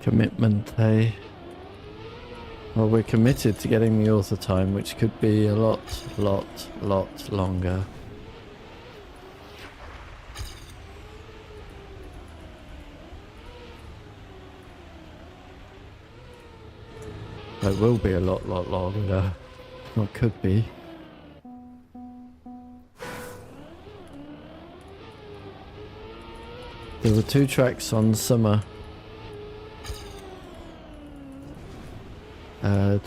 Commitment, eh? Well, we're committed to getting the author time, which could be a lot longer. It will be a lot longer. Well, could be. There were 2 tracks on Summer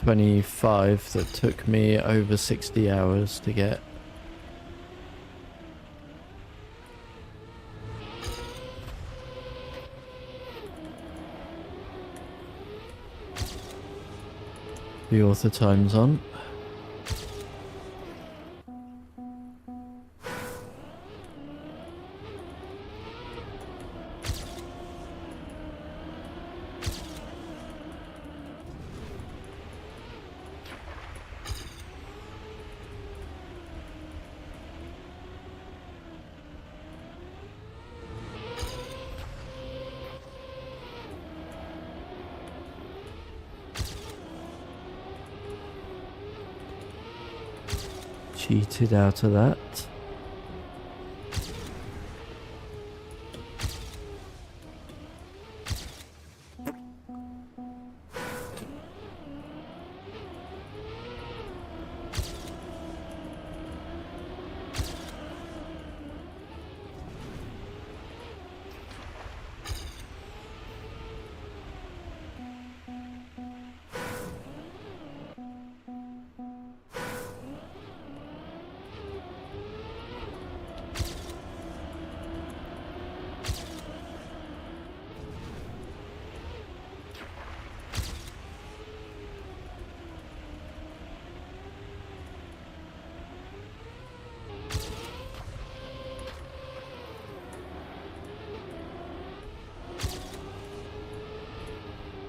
25 that took me over 60 hours to get. The author time's on. cheated out of that.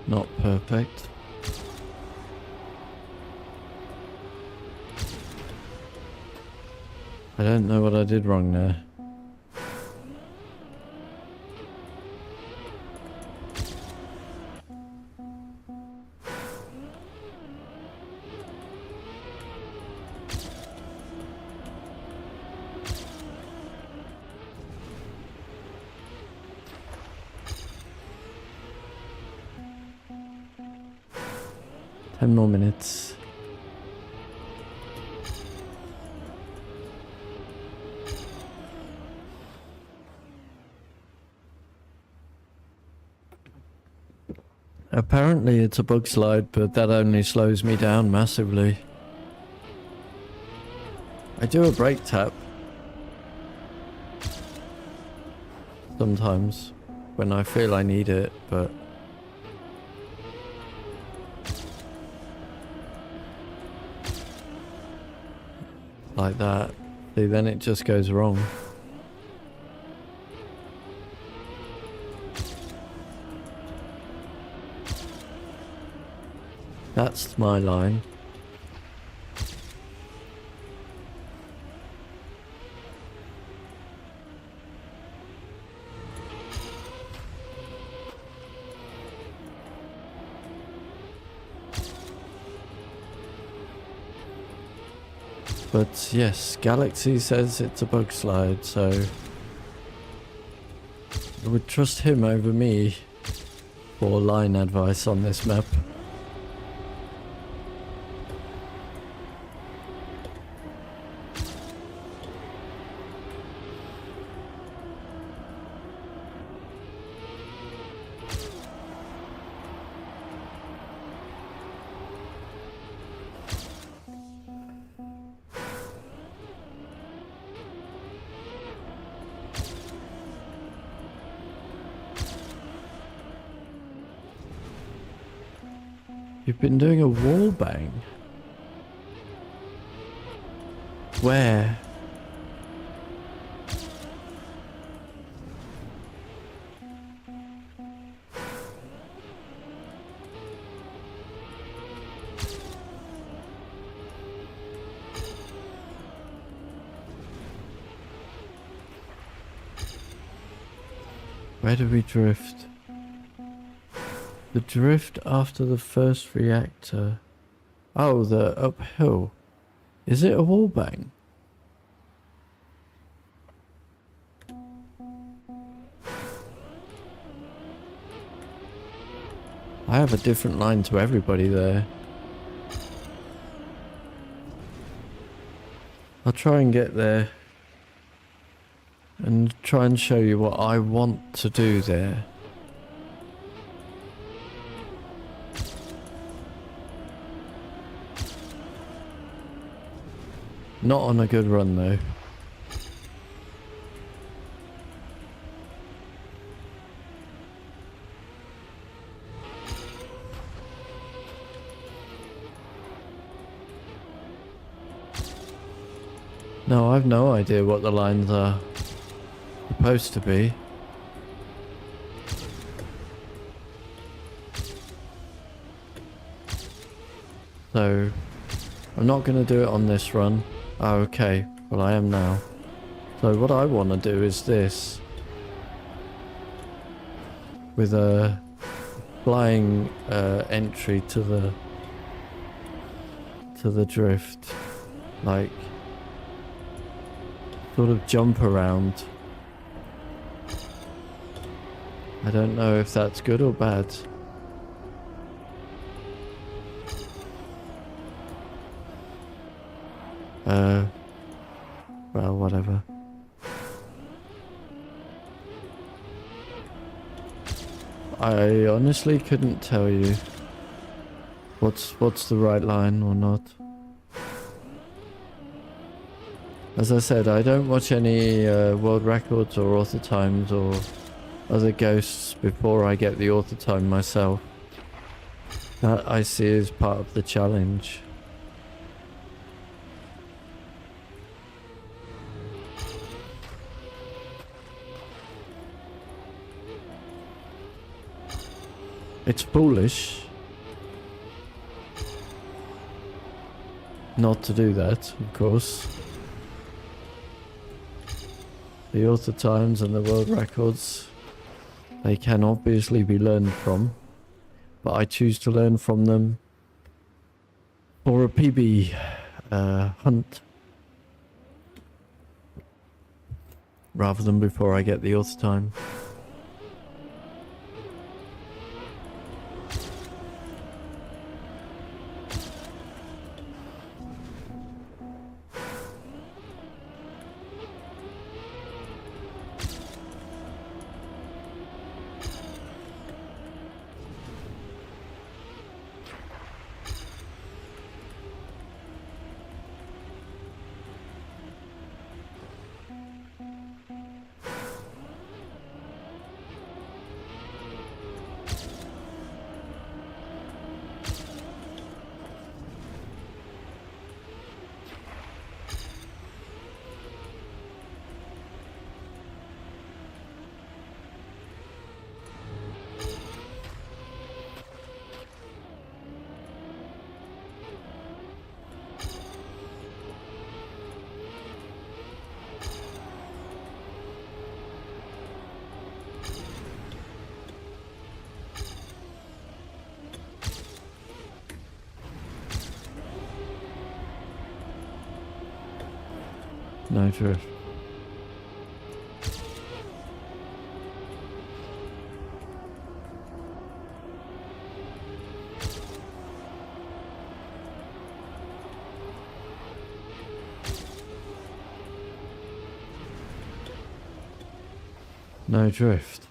Not perfect. I don't know what I did wrong there. Ten more minutes. Apparently it's a bug slide, but that only slows me down massively. I do a brake tap sometimes when I feel I need it, but like that, see, then it just goes wrong. That's my line. But yes, Galaxy says it's a bug slide, so I would trust him over me for line advice on this map. You've been doing a wall bang? Where? Where do we drift? The drift after the first reactor. Oh, the uphill. Is it a wall bang? I have a different line to everybody there. I'll try and get there and try and show you what I want to do there. Not on a good run though. No, I've no idea what the lines are supposed to be. So, I'm not going to do it on this run. Oh, okay, well I am now. So what I want to do is this. With a flying entry to the drift. Like sort of jump around. I don't know if that's good or bad. Well, whatever. I honestly couldn't tell you what's the right line or not. As I said, I don't watch any world records or author times or other ghosts before I get the author time myself. That I see as part of the challenge. It's foolish not to do that, of course. The author times and the world records, they can obviously be learned from, but I choose to learn from them for a PB hunt rather than before I get the author time. No drift. No drift.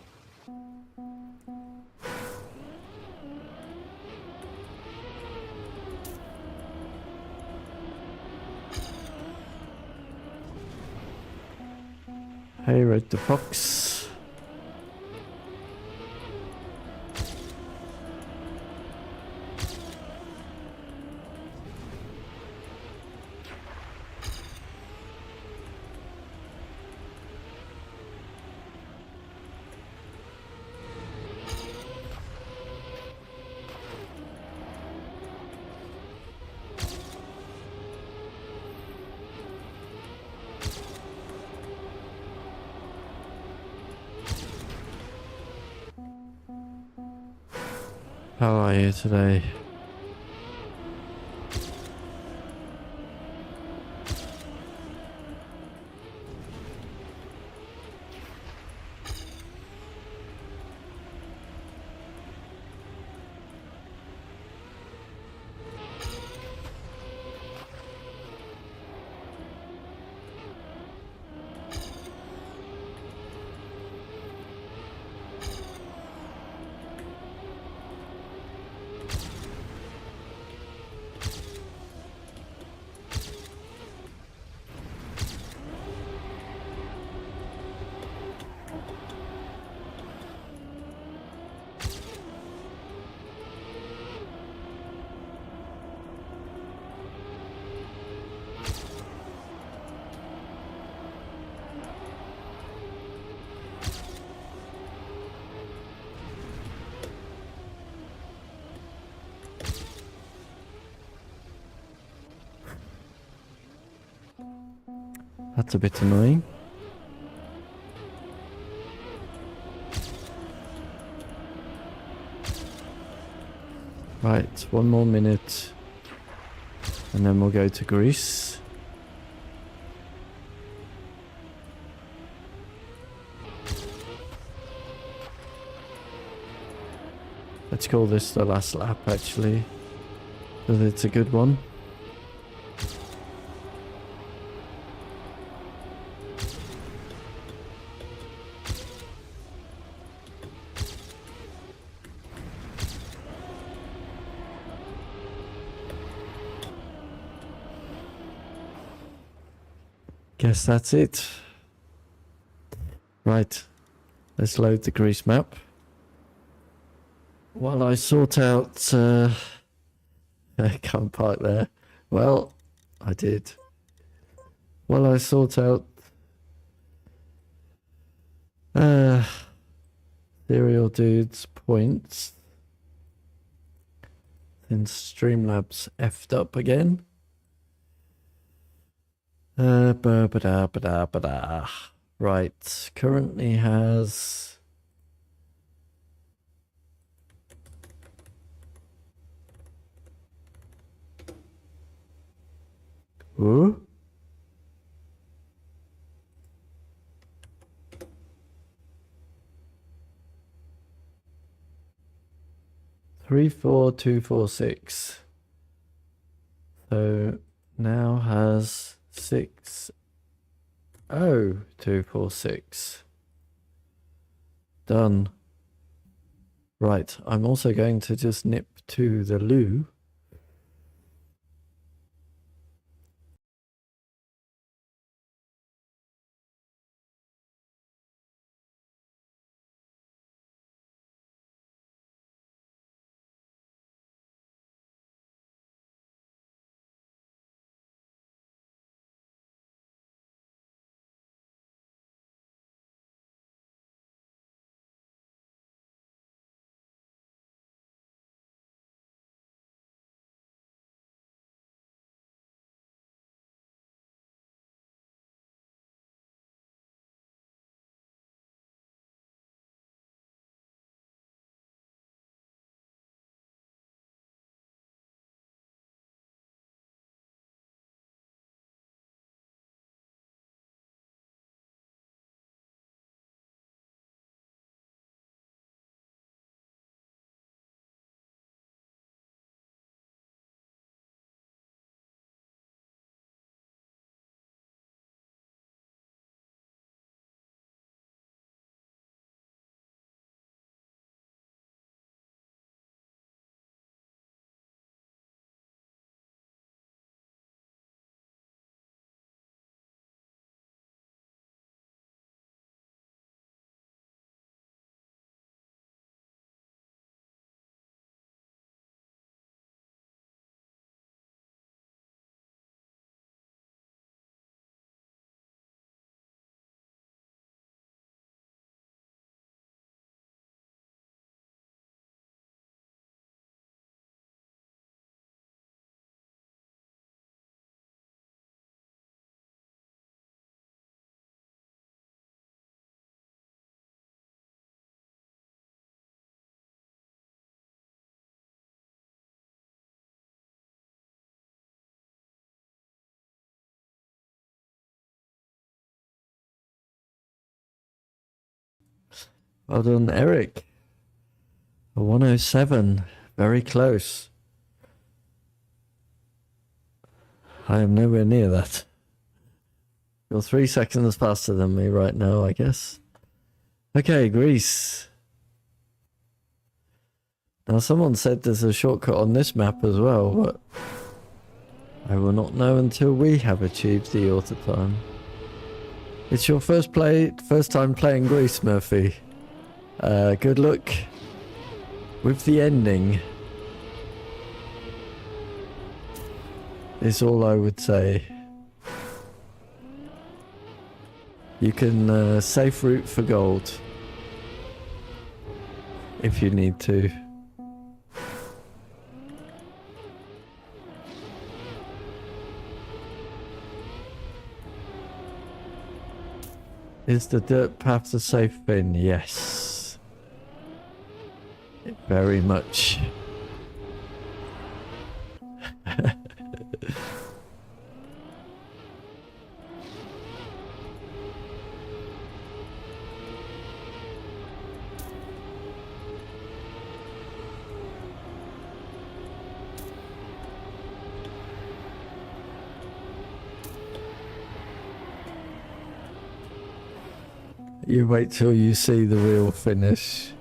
Hey, Red the Fox. How are you today? That's a bit annoying. Right, 1 more minute and then we'll go to Greece. Let's call this the last lap, actually, because it's a good one. Guess that's it. Right, let's load the Greece map. While I sort out... I can't park there. Well, I did. While I sort out... Serial Dude's points. Then Streamlabs effed up again. Right, currently has... Ooh? Three, 4, 2, 4, 6. So now has 6, 0, 2, 4, 6. Done. Right, I'm also going to just nip to the loo. Well done, Eric. A 107. Very close. I am nowhere near that. You're 3 seconds faster than me right now, I guess. Okay, Greece. Now, someone said there's a shortcut on this map as well, but I will not know until we have achieved the auto time. It's your first time playing Greece, Murphy. Good luck with the ending, is all I would say. You can safe route for gold if you need to. Is the dirt path the safe bin? Yes. Very much. You wait till you see the real finish.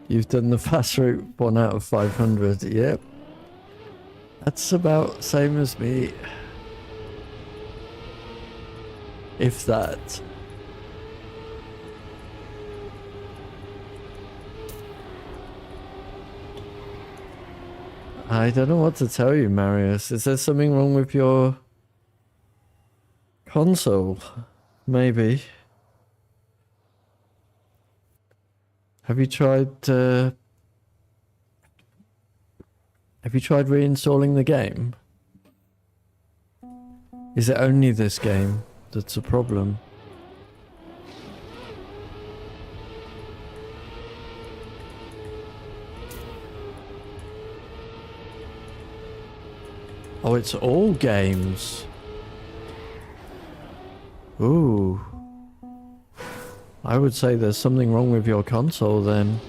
You've done the fast route 1 out of 500. Yep. That's about same as me. If that. I don't know what to tell you, Marius. Is there something wrong with your console? Maybe. Have you tried reinstalling the game? Is it only this game that's a problem? Oh, it's all games. Ooh. I would say there's something wrong with your console then.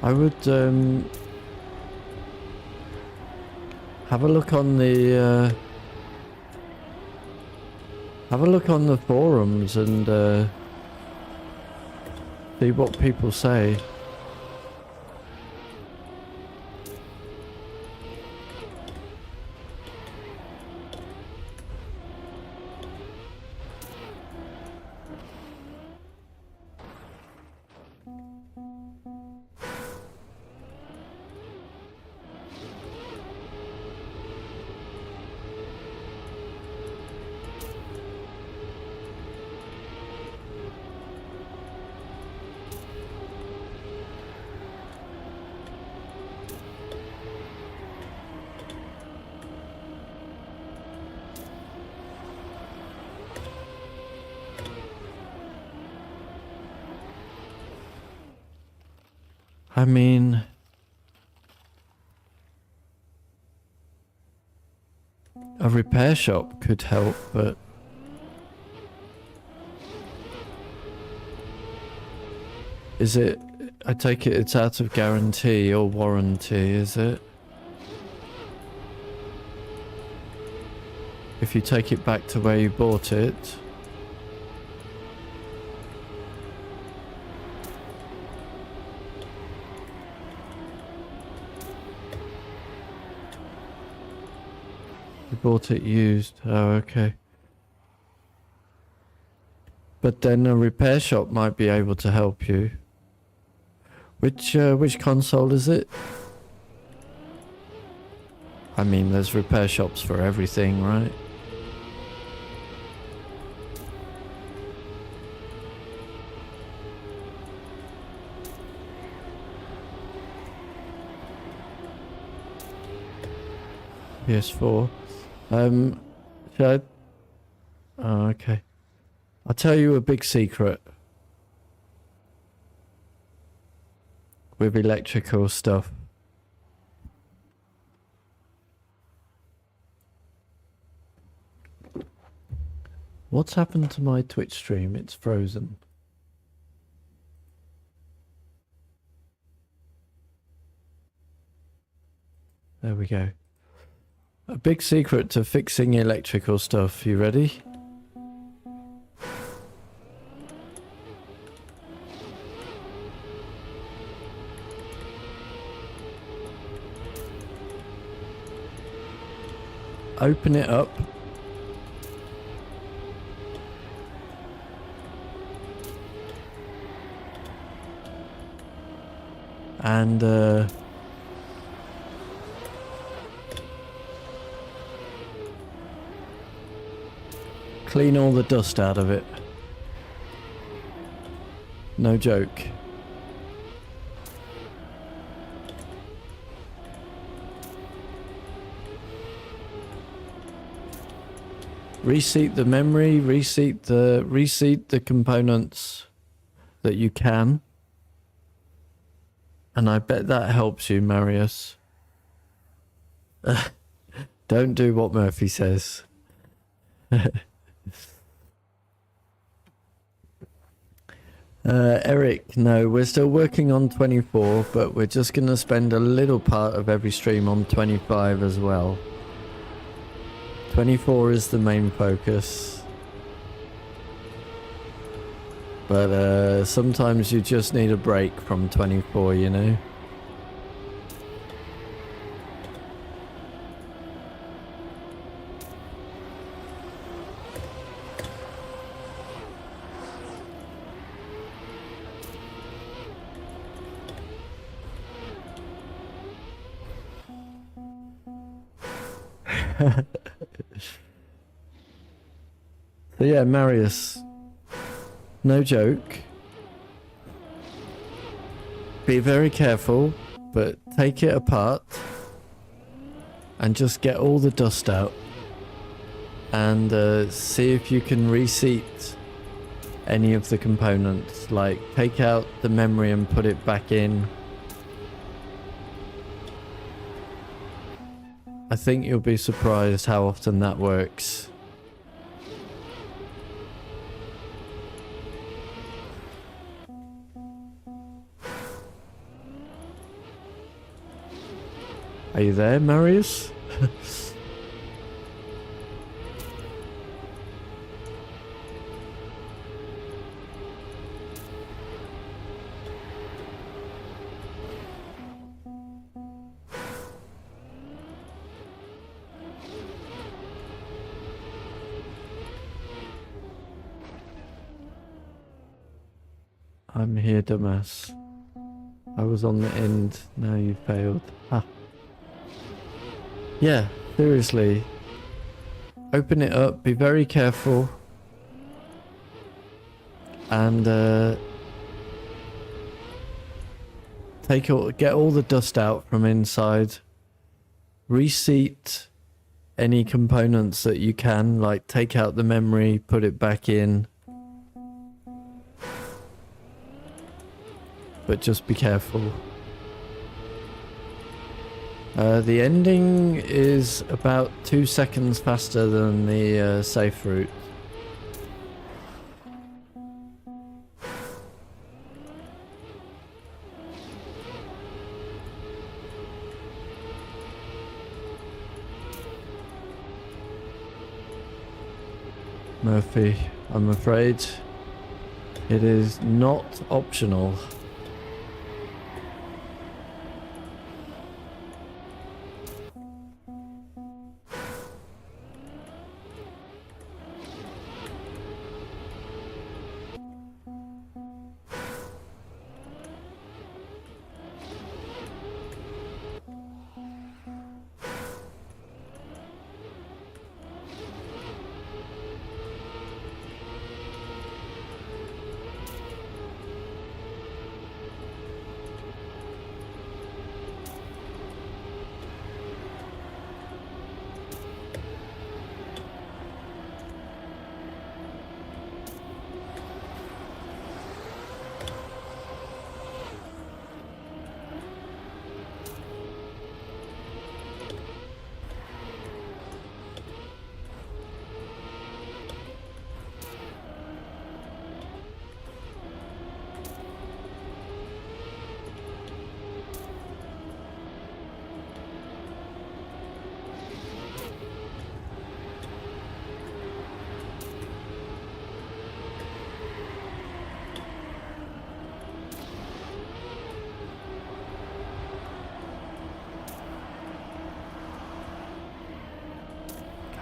I would have a look on the forums and see what people say. I mean, a repair shop could help, but is it, I take it it's out of guarantee or warranty, is it? If you take it back to where you bought it. You bought it used. Oh, okay. But then a repair shop might be able to help you. Which console is it? I mean, there's repair shops for everything, right? PS4. Should I? Oh, okay. I'll tell you a big secret. With electrical stuff. What's happened to my Twitch stream? It's frozen. There we go. A big secret to fixing electrical stuff. You ready? Open it up. And clean all the dust out of it. No joke. Reseat the memory, reseat the components that you can. And I bet that helps you, Marius. Don't do what Murphy says. Eric, no, we're still working on 24, but we're just going to spend a little part of every stream on 25 as well. 24 is the main focus. But sometimes you just need a break from 24, you know? So yeah, Marius, no joke. Be very careful, but take it apart and just get all the dust out and see if you can reseat any of the components. Like take out the memory and put it back in. I think you'll be surprised how often that works. Are you there, Marius? I'm here, dumbass. I was on the end, now you failed. Ha. Yeah, seriously. Open it up, be very careful. And get all the dust out from inside. Reseat any components that you can, like take out the memory, put it back in. But just be careful. The ending is about 2 seconds faster than the safe route. Murphy, I'm afraid it is not optional.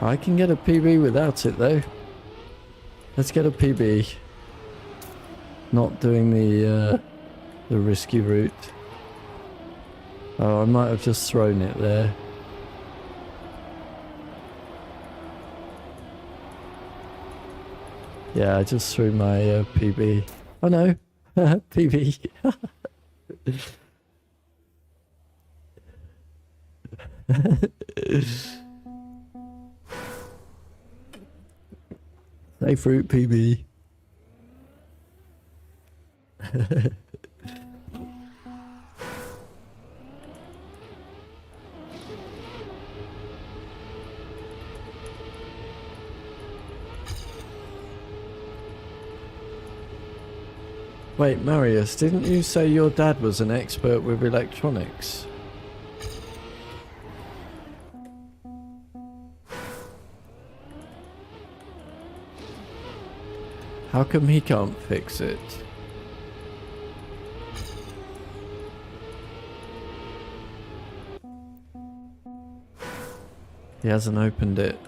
I can get a PB without it though. Let's get a PB. Not doing the risky route. Oh, I might have just thrown it there. Yeah, I just threw my PB. Oh no, PB. Safe route PB. Wait, Marius, didn't you say your dad was an expert with electronics? How come he can't fix it? He hasn't opened it.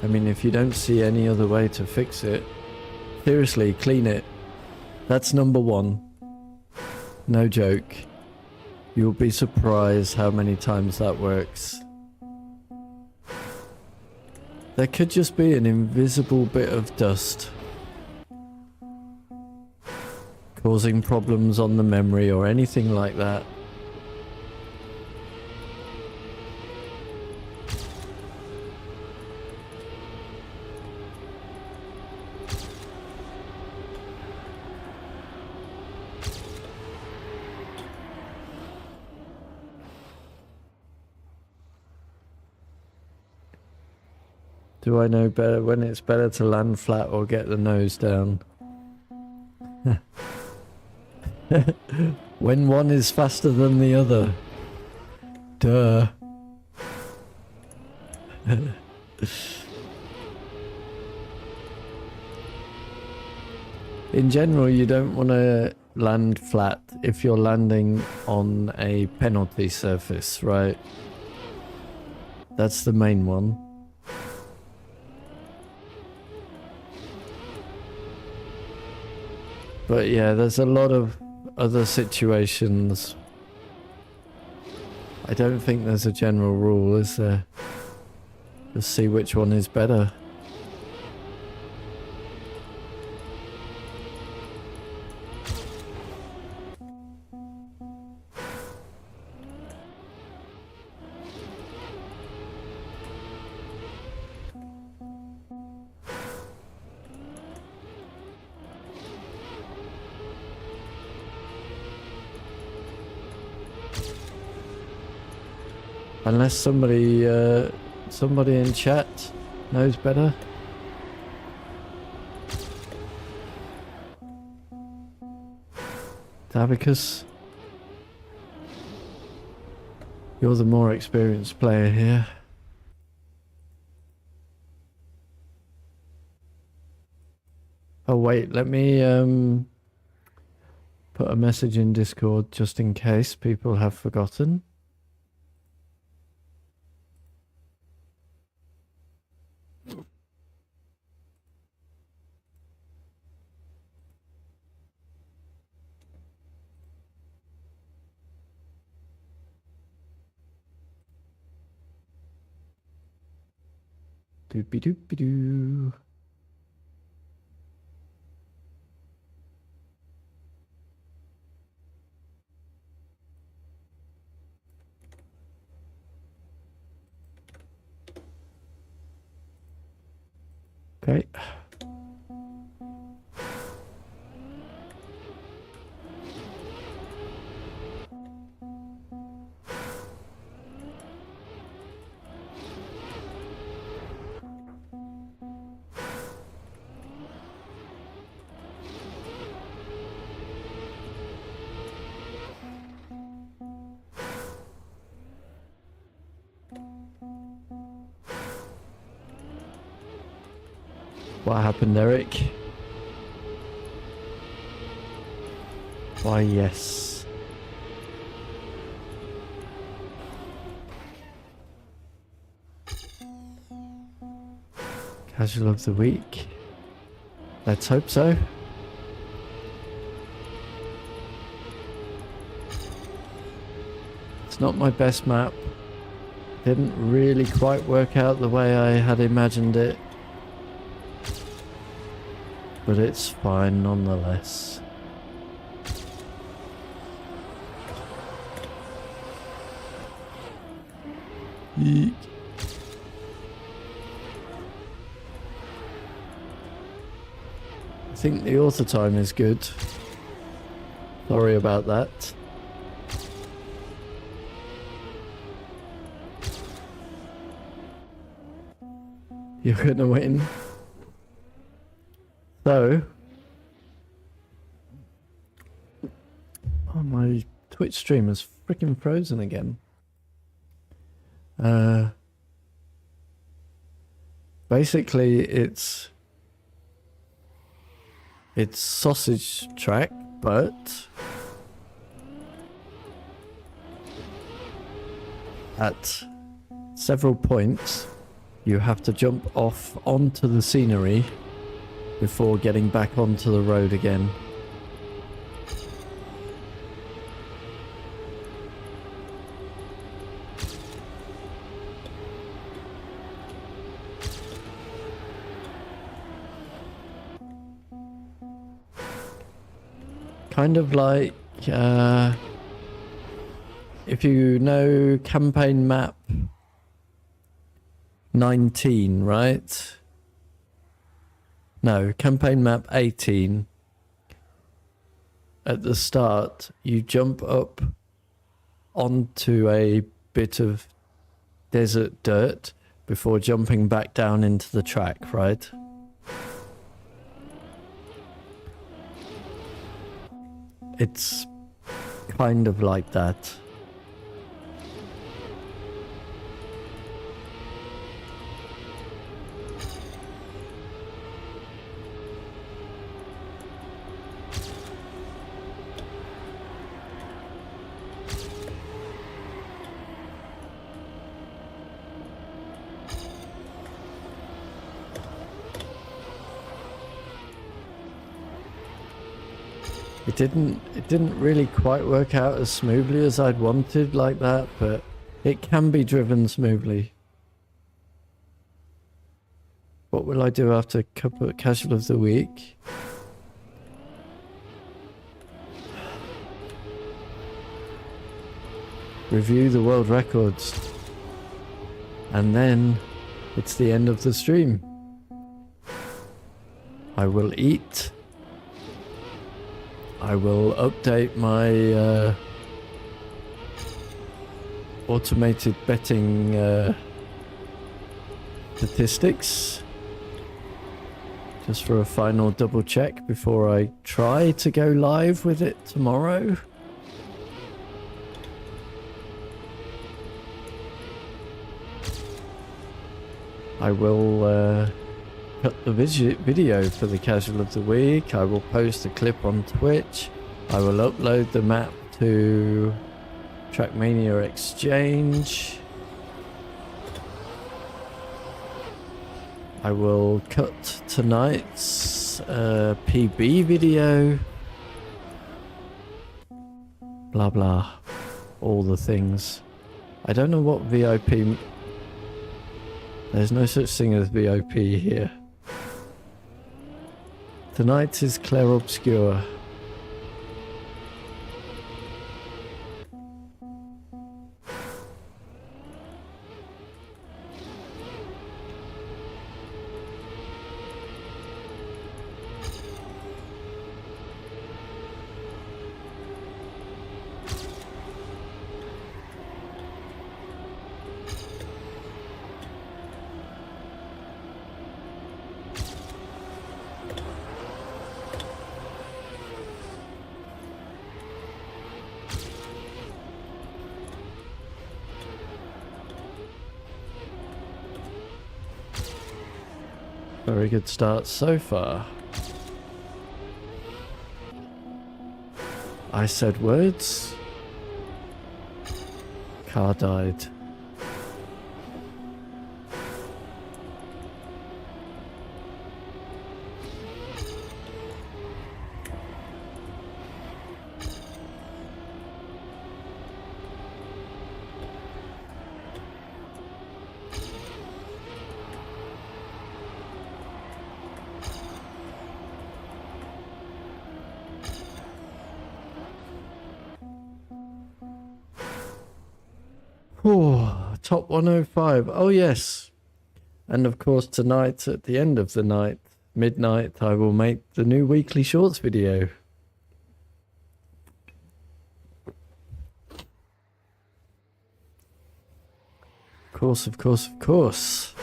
I mean, if you don't see any other way to fix it, seriously, clean it. That's number one. No joke. You'll be surprised how many times that works. There could just be an invisible bit of dust causing problems on the memory or anything like that. Do I know better when it's better to land flat or get the nose down? When one is faster than the other. Duh. In general, you don't want to land flat if you're landing on a penalty surface, right? That's the main one. But yeah, there's a lot of other situations. I don't think there's a general rule, is there? Just see which one is better. Unless somebody in chat knows better. Tabicus, you're the more experienced player here. Oh wait, let me put a message in Discord just in case people have forgotten. Doopy doopy doo. Okay. What happened, Eric? Why, yes. Casual of the week. Let's hope so. It's not my best map. Didn't really quite work out the way I had imagined it. But it's fine nonetheless. Eek. I think the auto time is good. Sorry about that. You're gonna win. So, oh, my Twitch stream is freaking frozen again. Basically, it's sausage track, but at several points you have to jump off onto the scenery before getting back onto the road again. Kind of like, if you know campaign map 19, right? No, campaign map 18. At the start, you jump up onto a bit of desert dirt before jumping back down into the track, right? It's kind of like that. It didn't really quite work out as smoothly as I'd wanted like that, but it can be driven smoothly. What will I do after casual of the week? Review the world records. And then it's the end of the stream. I will eat. I will update my automated betting statistics just for a final double check before I try to go live with it tomorrow. I will cut the video for the casual of the week. I will post a clip on Twitch. I will upload the map to Trackmania Exchange. I will cut tonight's PB video. Blah blah. All the things. I don't know what VIP... There's no such thing as VIP here. Tonight is Clair Obscure. Very good start so far. I said words. Car died. Oh, top 105. Oh, yes. And of course, tonight, at the end of the night, midnight, I will make the new weekly shorts video. Of course, of course, of course.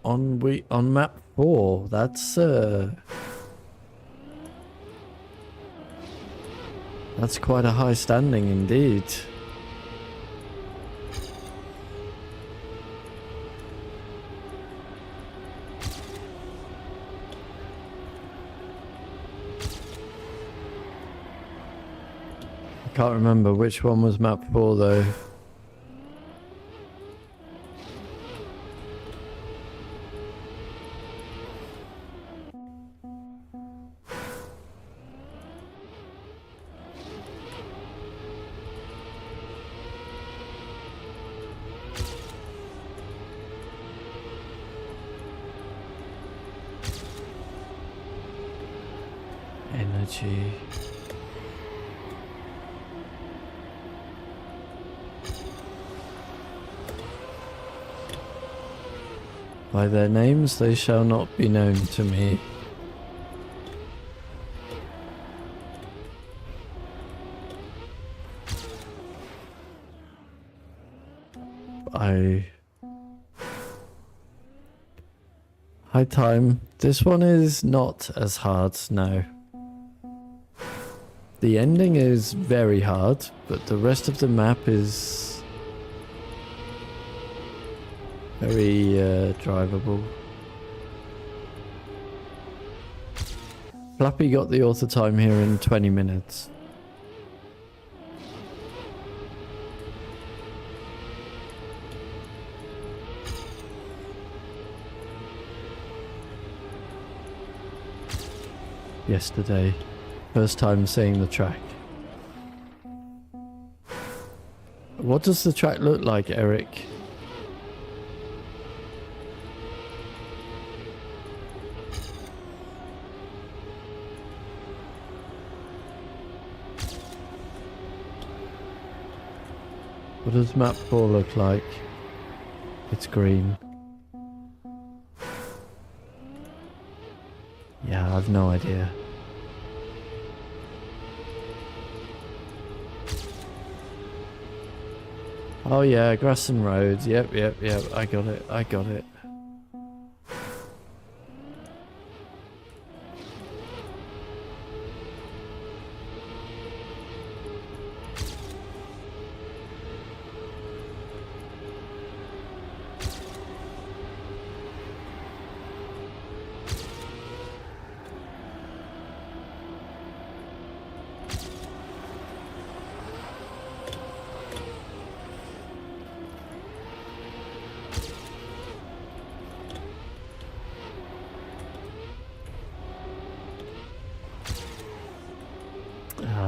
on map 4. That's quite a high standing indeed. I can't remember which one was map 4 though. Energy. By their names they shall not be known to me. High time. This one is not as hard now. The ending is very hard, but the rest of the map is very drivable. Flappy got the author time here in 20 minutes. Yesterday. First time seeing the track. What does the track look like, Eric? What does map 4 look like? It's green. Yeah, I've no idea. Oh yeah, Grasson Road. Yep. I got it.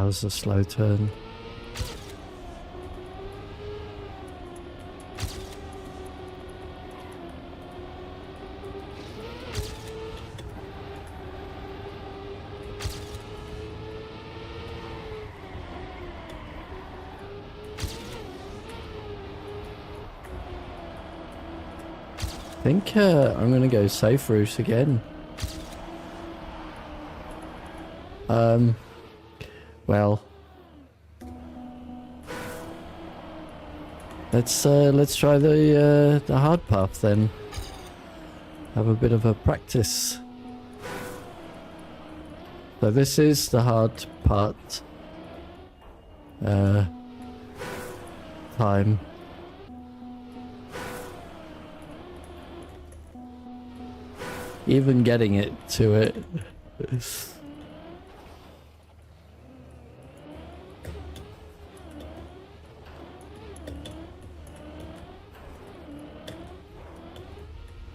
That was a slow turn. I think I'm gonna go safe route again. Well, let's try the hard path then. Have a bit of a practice. So this is the hard part. Time. Even getting it to it.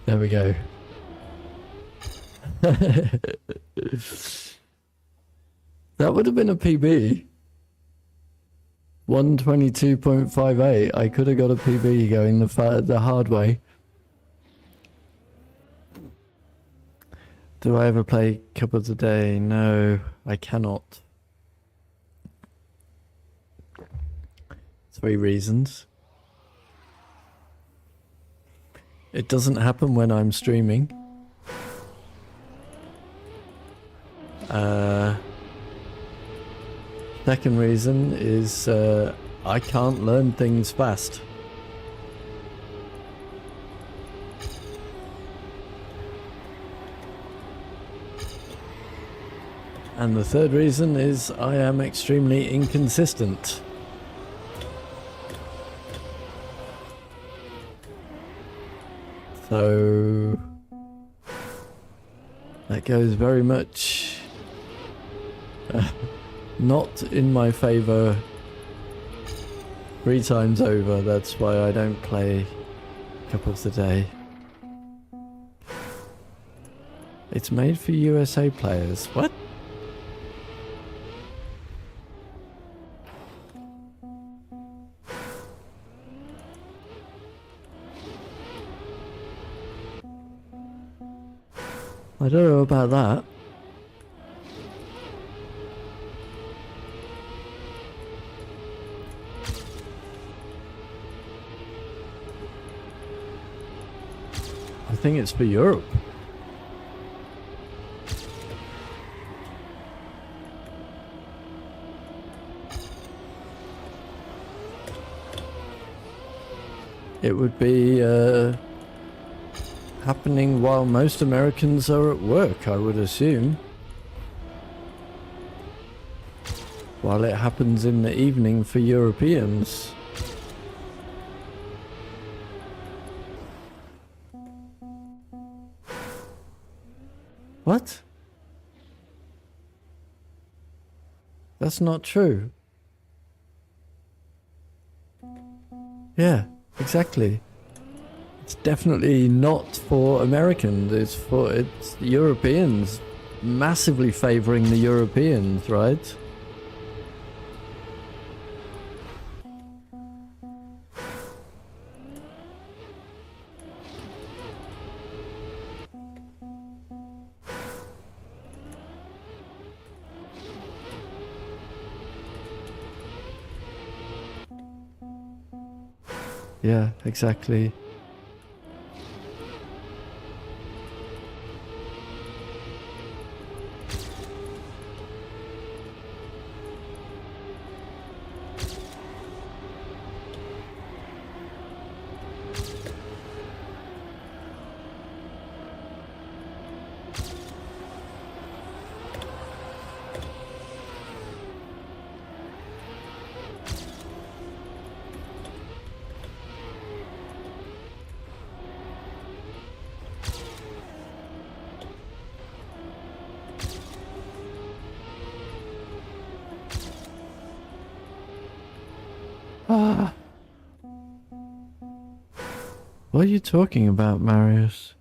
There we go. That would have been a PB. 122.58. I could have got a PB going the hard way. Do I ever play Cup of the Day? No, I cannot. 3 reasons. It doesn't happen when I'm streaming. Second reason is I can't learn things fast. And the third reason is I am extremely inconsistent. So that goes very much not in my favor 3 times over. That's why I don't play a couple of the day. It's made for USA players. What? I don't know about that. I think it's for Europe. It would be happening while most Americans are at work, I would assume. While it happens in the evening for Europeans. What? That's not true. Yeah, exactly. It's definitely not for Americans, it's Europeans. Massively favoring the Europeans, right? Yeah, exactly. Ah. What are you talking about, Marius?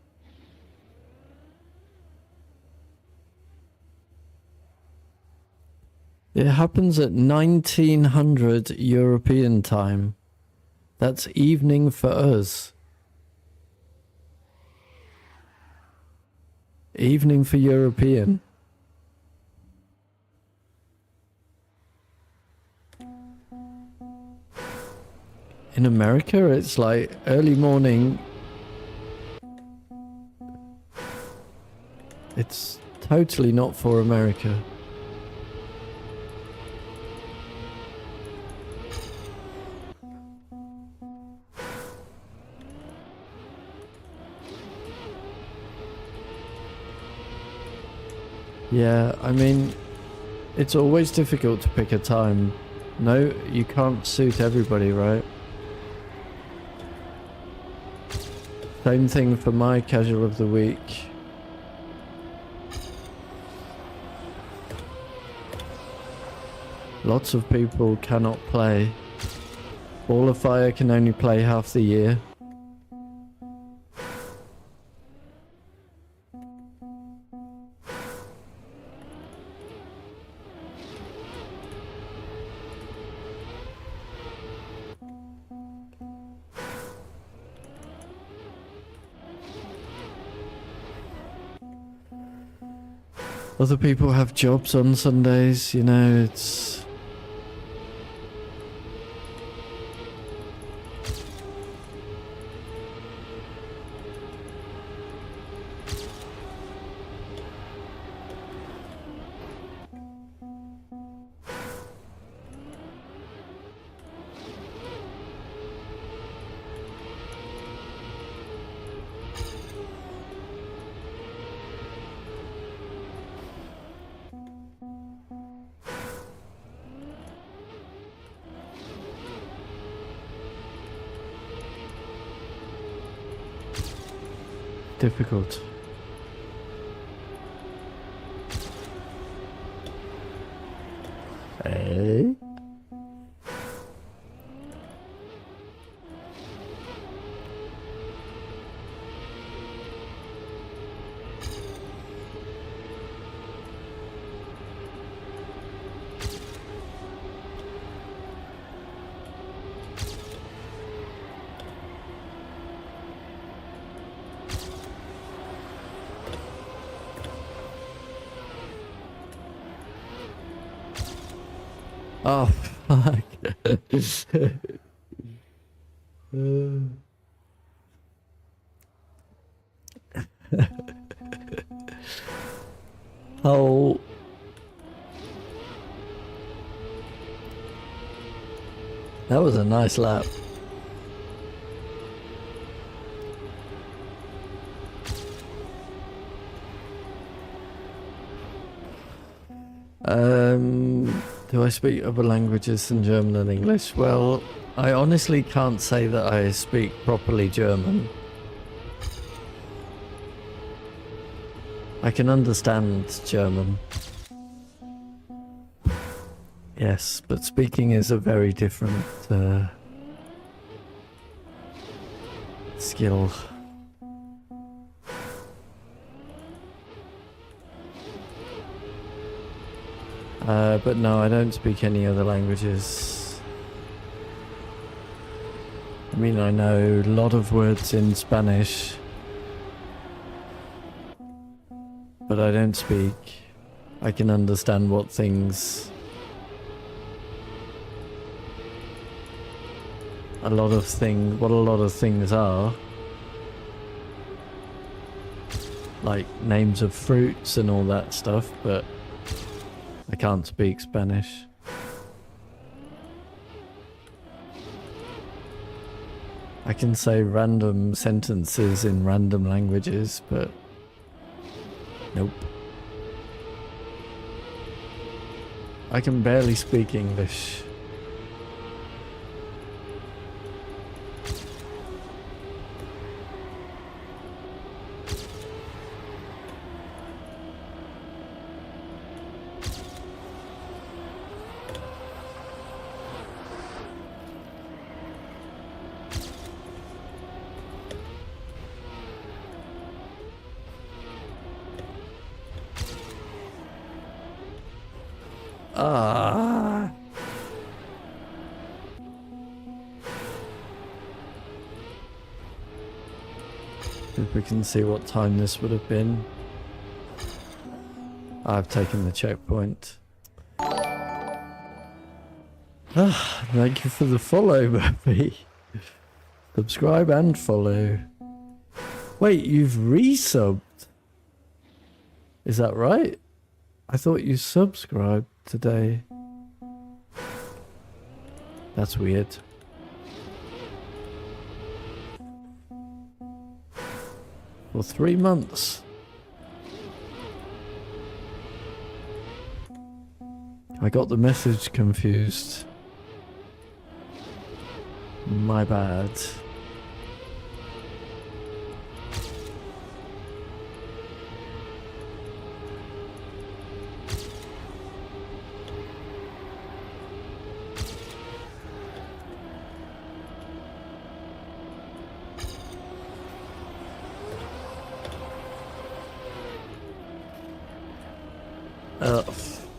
It happens at 1900 European time. That's evening for us. Evening for European. In America, it's like early morning. It's totally not for America. Yeah, I mean, it's always difficult to pick a time. No, you can't suit everybody, right? Same thing for my casual of the week. Lots of people cannot play. Ball of Fire can only play half the year. Other people have jobs on Sundays, you know, it's... difficult. Eh? Oh, fuck. Oh. That was a nice lap. Do I speak other languages than German and English? Well, I honestly can't say that I speak properly German. I can understand German. Yes, but speaking is a very different skill. But no, I don't speak any other languages. I mean, I know a lot of words in Spanish, but I don't speak. I can understand what things... what a lot of things are. Like names of fruits and all that stuff, but I can't speak Spanish. I can say random sentences in random languages, but nope. I can barely speak English. Ah. If we can see what time this would have been. I've taken the checkpoint. Ah, thank you for the follow, Murphy. Subscribe and follow. Wait, you've resubbed? Is that right? I thought you subscribed today. That's weird. For 3 months. I got the message confused. My bad.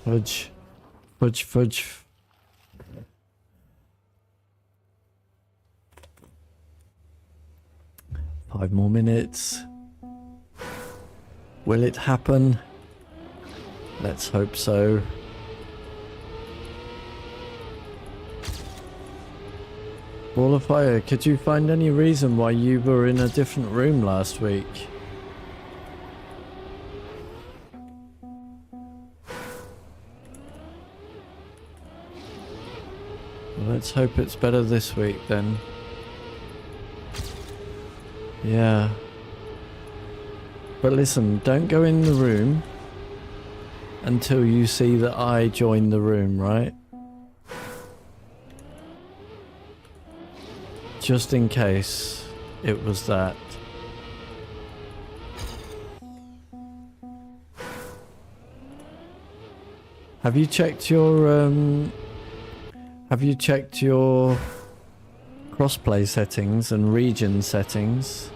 Fudge. Fudge, fudge. Five more minutes. Will it happen? Let's hope so. Ball of Fire, could you find any reason why you were in a different room last week? Well, let's hope it's better this week then. Yeah. But listen, don't go in the room until you see that I join the room, right? Just in case it was that. Have you checked your crossplay settings and region settings?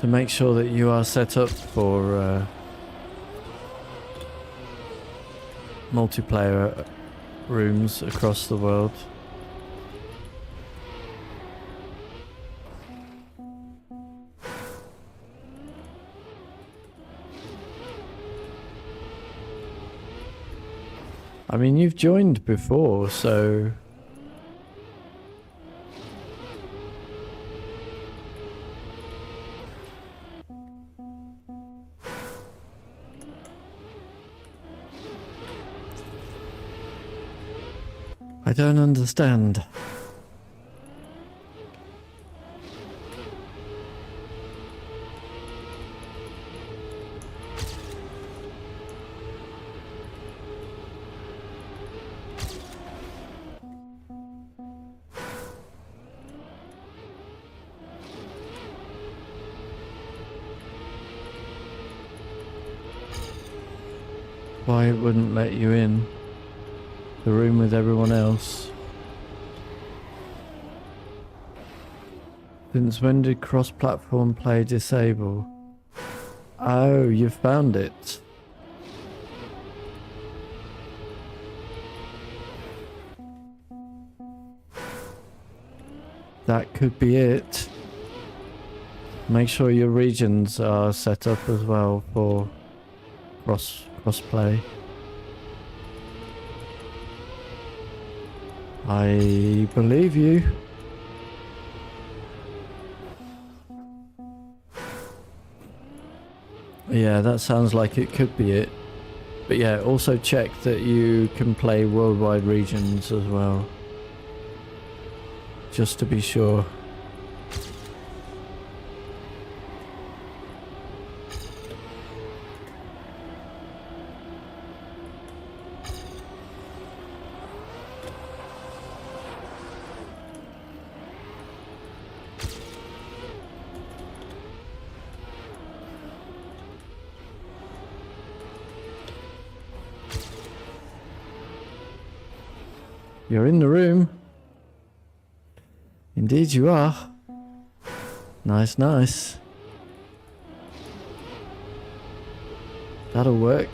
To make sure that you are set up for multiplayer rooms across the world. I mean, you've joined before, so... I don't understand. Why it wouldn't let you in the room with everyone else. Since when did cross-platform play disable? Oh, you found it. That could be it. Make sure your regions are set up as well for crossplay. I believe you. Yeah, that sounds like it could be it. But yeah, also check that you can play worldwide regions as well. Just to be sure. You're in the room. Indeed you are. Nice, nice. That'll work.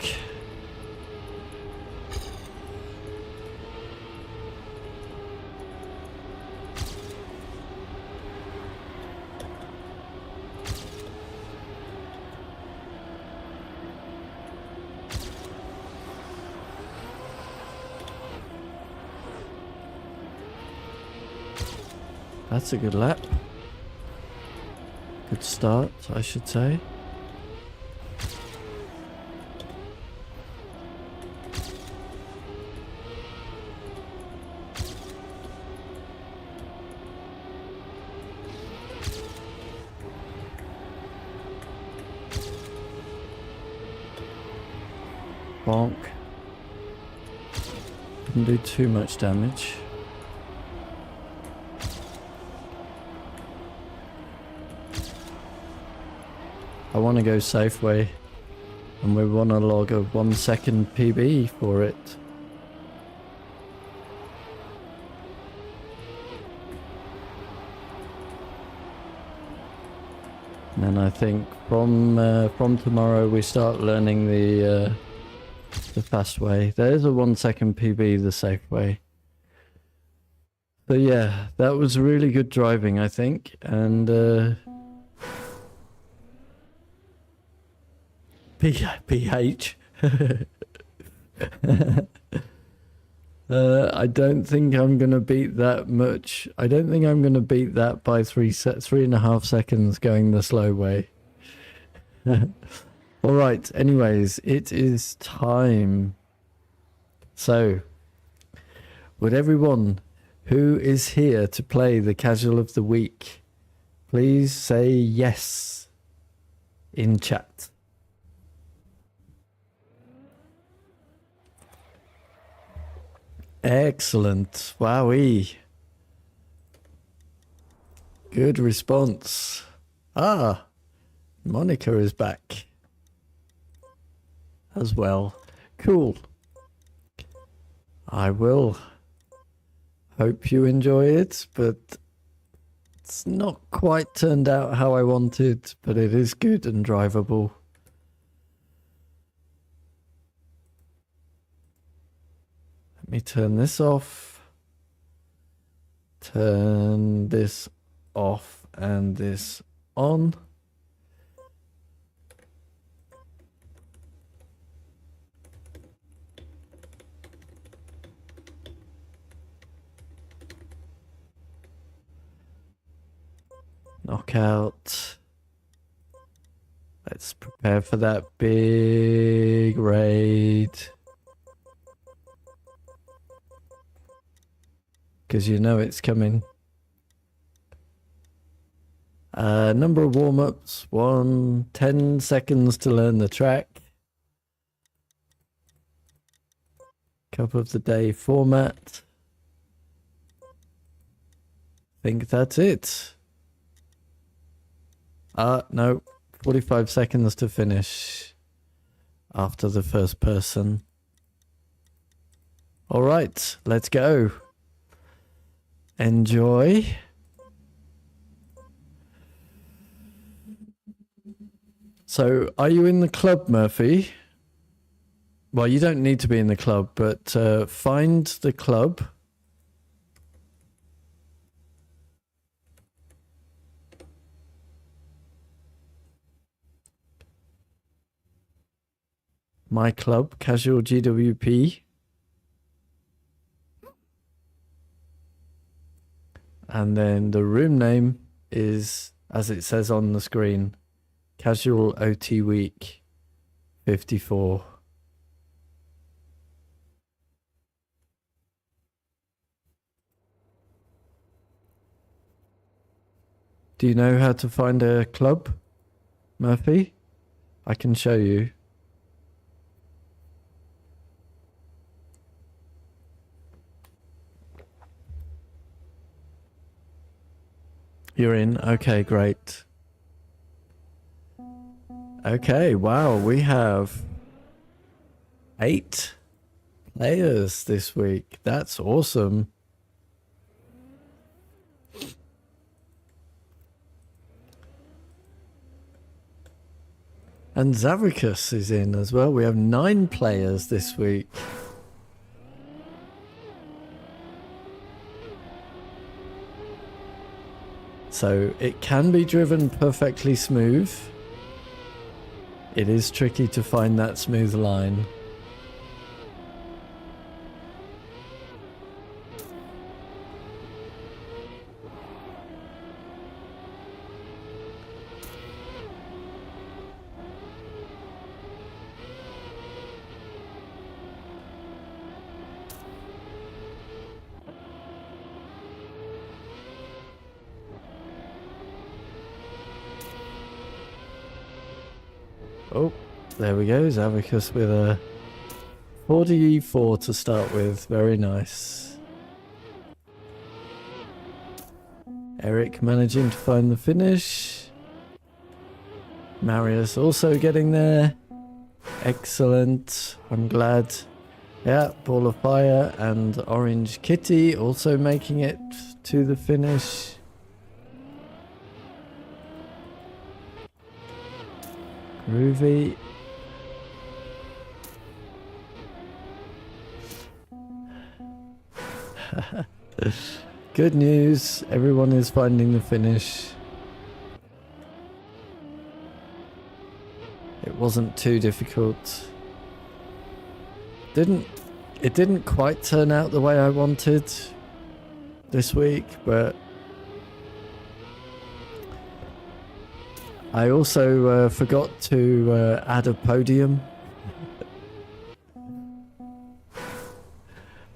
That's a good lap. Good start, I should say. Bonk. Didn't do too much damage. I want to go safe way, and we want to log a 1 second PB for it. And I think from tomorrow we start learning the fast way. There is a 1 second PB, the safe way. But yeah, that was really good driving, I think, and PH. I don't think I'm gonna beat that much. I don't think I'm gonna beat that by 3.5 seconds going the slow way. All right. Anyways, it is time. So, would everyone who is here to play the casual of the week please say yes in chat? Excellent. Wowee. Good response. Ah, Monica is back as well. Cool. I will hope you enjoy it, but it's not quite turned out how I wanted, but it is good and drivable. Let me turn this off. Turn this off and this on. Knockout. Let's prepare for that big raid. Because you know it's coming. Number of warm-ups, 10 seconds to learn the track. Cup of the day format. Think that's it. No, 45 seconds to finish after the first person. All right, let's go. Enjoy. So, are you in the club, Murphy? Well, you don't need to be in the club, but find the club. My club, Casual GWP. And then the room name is, as it says on the screen, Casual OT Week 54. Do you know how to find a club, Murphy? I can show you. You're in? Okay, great. Okay, wow, we have 8 players this week. That's awesome. And Zavricus is in as well. We have 9 players this week. So it can be driven perfectly smooth. It is tricky to find that smooth line. Oh, there we go. Zavicus with a 40E4 to start with. Very nice. Eric managing to find the finish. Marius also getting there. Excellent. I'm glad. Yeah, Ball of Fire and Orange Kitty also making it to the finish. Groovy. Good news, everyone is finding the finish. It wasn't too difficult. It didn't quite turn out the way I wanted this week, but I also forgot to add a podium.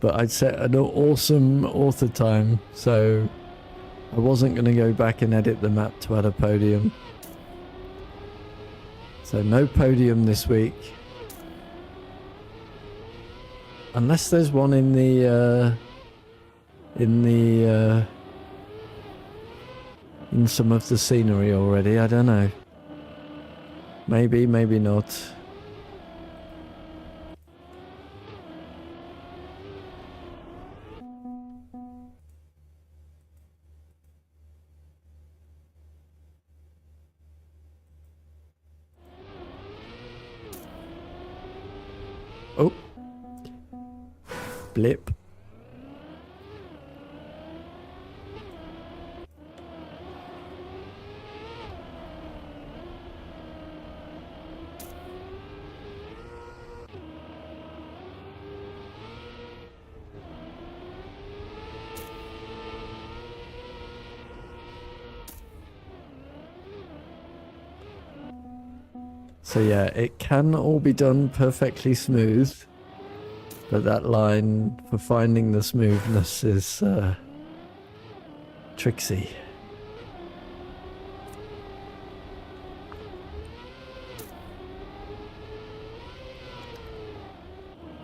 But I'd set an awesome author time, so I wasn't going to go back and edit the map to add a podium. So no podium this week. Unless there's one in the in some of the scenery already, I don't know. Maybe, maybe not. Oh. Blip. So yeah, it can all be done perfectly smooth, but that line for finding the smoothness is tricksy.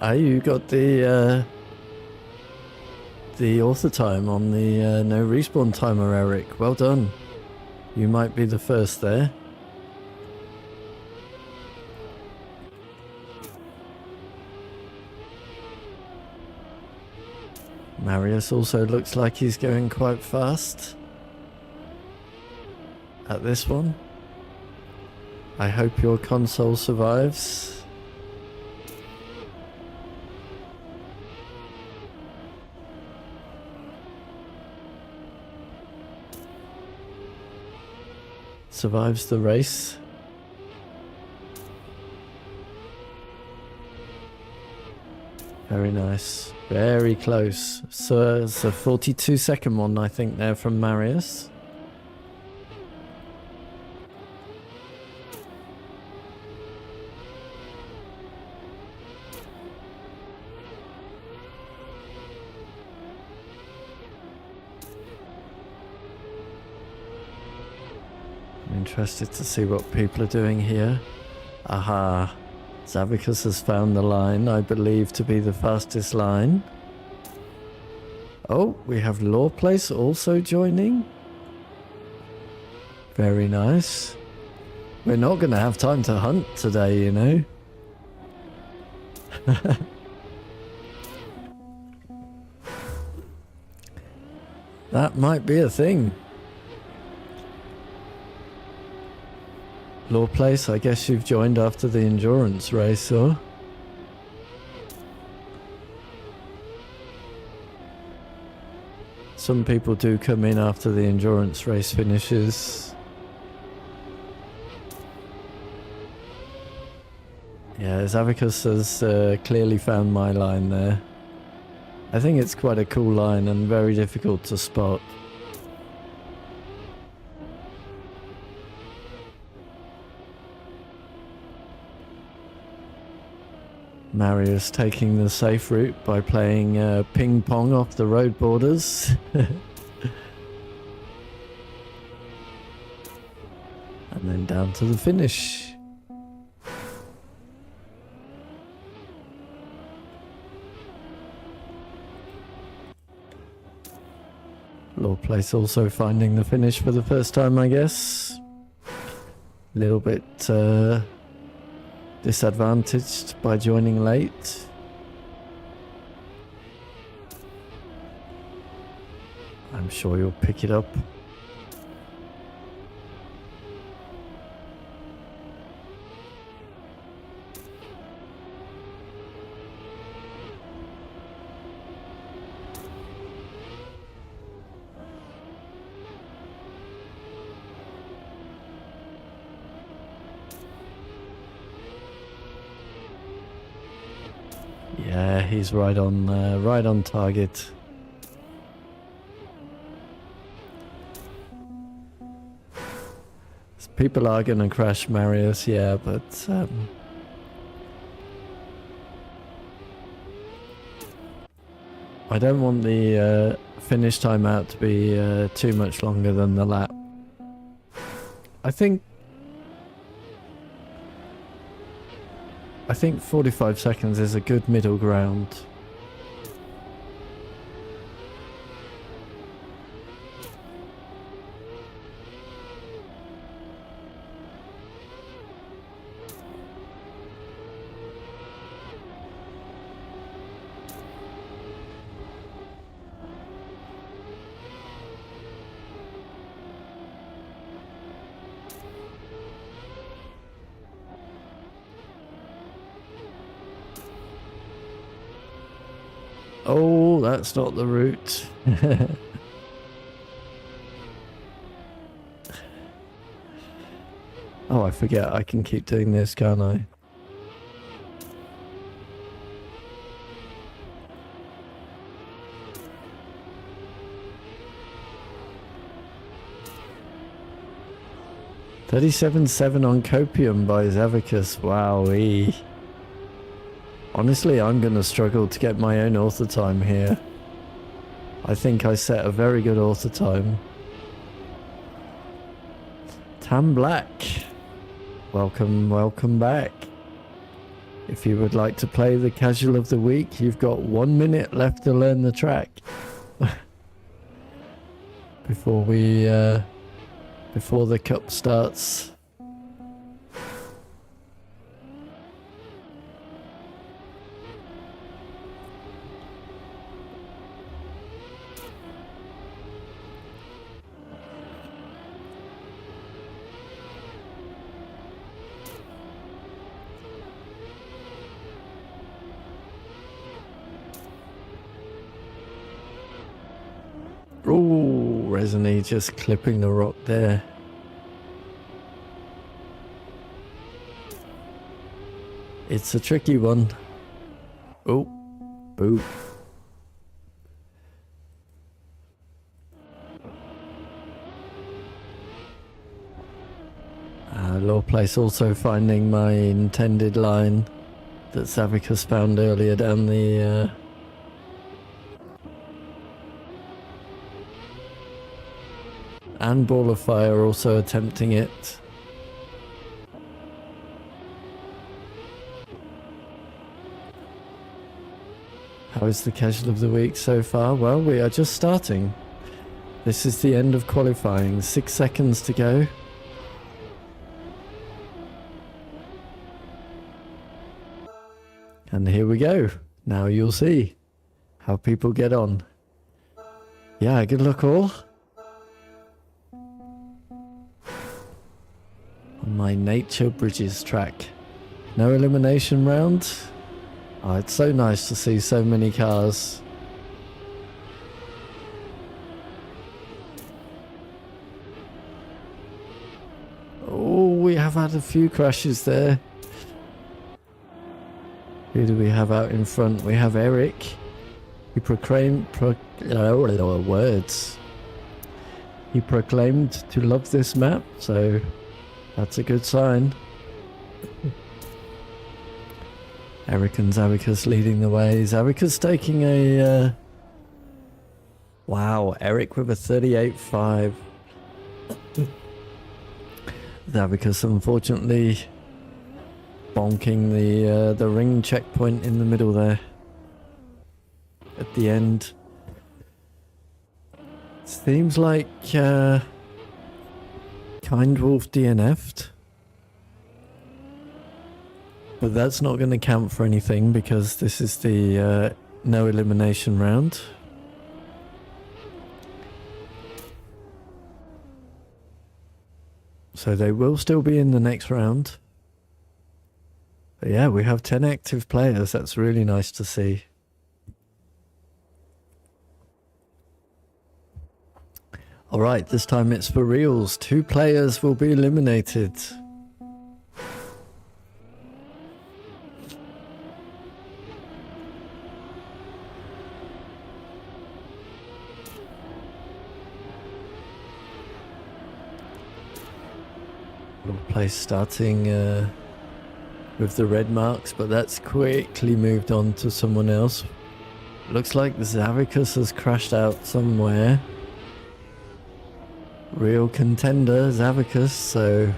Ah, you got the author time on the no respawn timer, Eric. Well done. You might be the first there. Marius also looks like he's going quite fast at this one. I hope your console survives. Survives the race. Very nice. Very close. So it's a 42-second one, I think, there from Marius. I'm interested to see what people are doing here. Aha. Zavicus has found the line I believe to be the fastest line. Oh, we have Lawplace also joining. Very nice. We're not going to have time to hunt today, you know. That might be a thing. Lawplace, I guess you've joined after the endurance race, or? Some people do come in after the endurance race finishes. Yeah, Zavicus has clearly found my line there. I think it's quite a cool line and very difficult to spot. Marius taking the safe route by playing ping pong off the road borders. And then down to the finish. Lawplace also finding the finish for the first time, I guess. A little bit disadvantaged by joining late. I'm sure you'll pick it up. Yeah, he's right on target. People are gonna crash Marius, yeah, but I don't want the finish time out to be too much longer than the lap. I think 45 seconds is a good middle ground. Oh, that's not the route. Oh, I forget I can keep doing this, can't I? $37.7 on Copium by Zavicus. Wowee. Honestly, I'm going to struggle to get my own author time here. I think I set a very good author time. Tam Black. Welcome, welcome back. If you would like to play the casual of the week, you've got 1 minute left to learn the track. Before the cup starts. Ooh, Resonee just clipping the rock there. It's a tricky one. Oh, boo. Law Place also finding my intended line that Zavicus found earlier down the... and Ball of Fire also attempting it. How is the casual of the week so far? Well, we are just starting. This is the end of qualifying. 6 seconds to go. And here we go. Now you'll see how people get on. Yeah, good luck all. On my Nature Bridges track. No elimination round. Oh, it's so nice to see so many cars. Oh, we have had a few crashes there. Who do we have out in front? We have Eric. He proclaimed to love this map, so that's a good sign. Eric and Zavicus leading the way. Zavicus taking a... wow, Eric with a 38.5. Zavicus unfortunately bonking the ring checkpoint in the middle there. At the end. Seems like Kind Wolf DNF'd. But that's not going to count for anything because this is the no elimination round. So they will still be in the next round. But yeah, we have 10 active players. That's really nice to see. Alright, this time it's for reals. 2 players will be eliminated. Place starting with the red marks, but that's quickly moved on to someone else. Looks like Zavicus has crashed out somewhere. Real contender, Zavicus, so...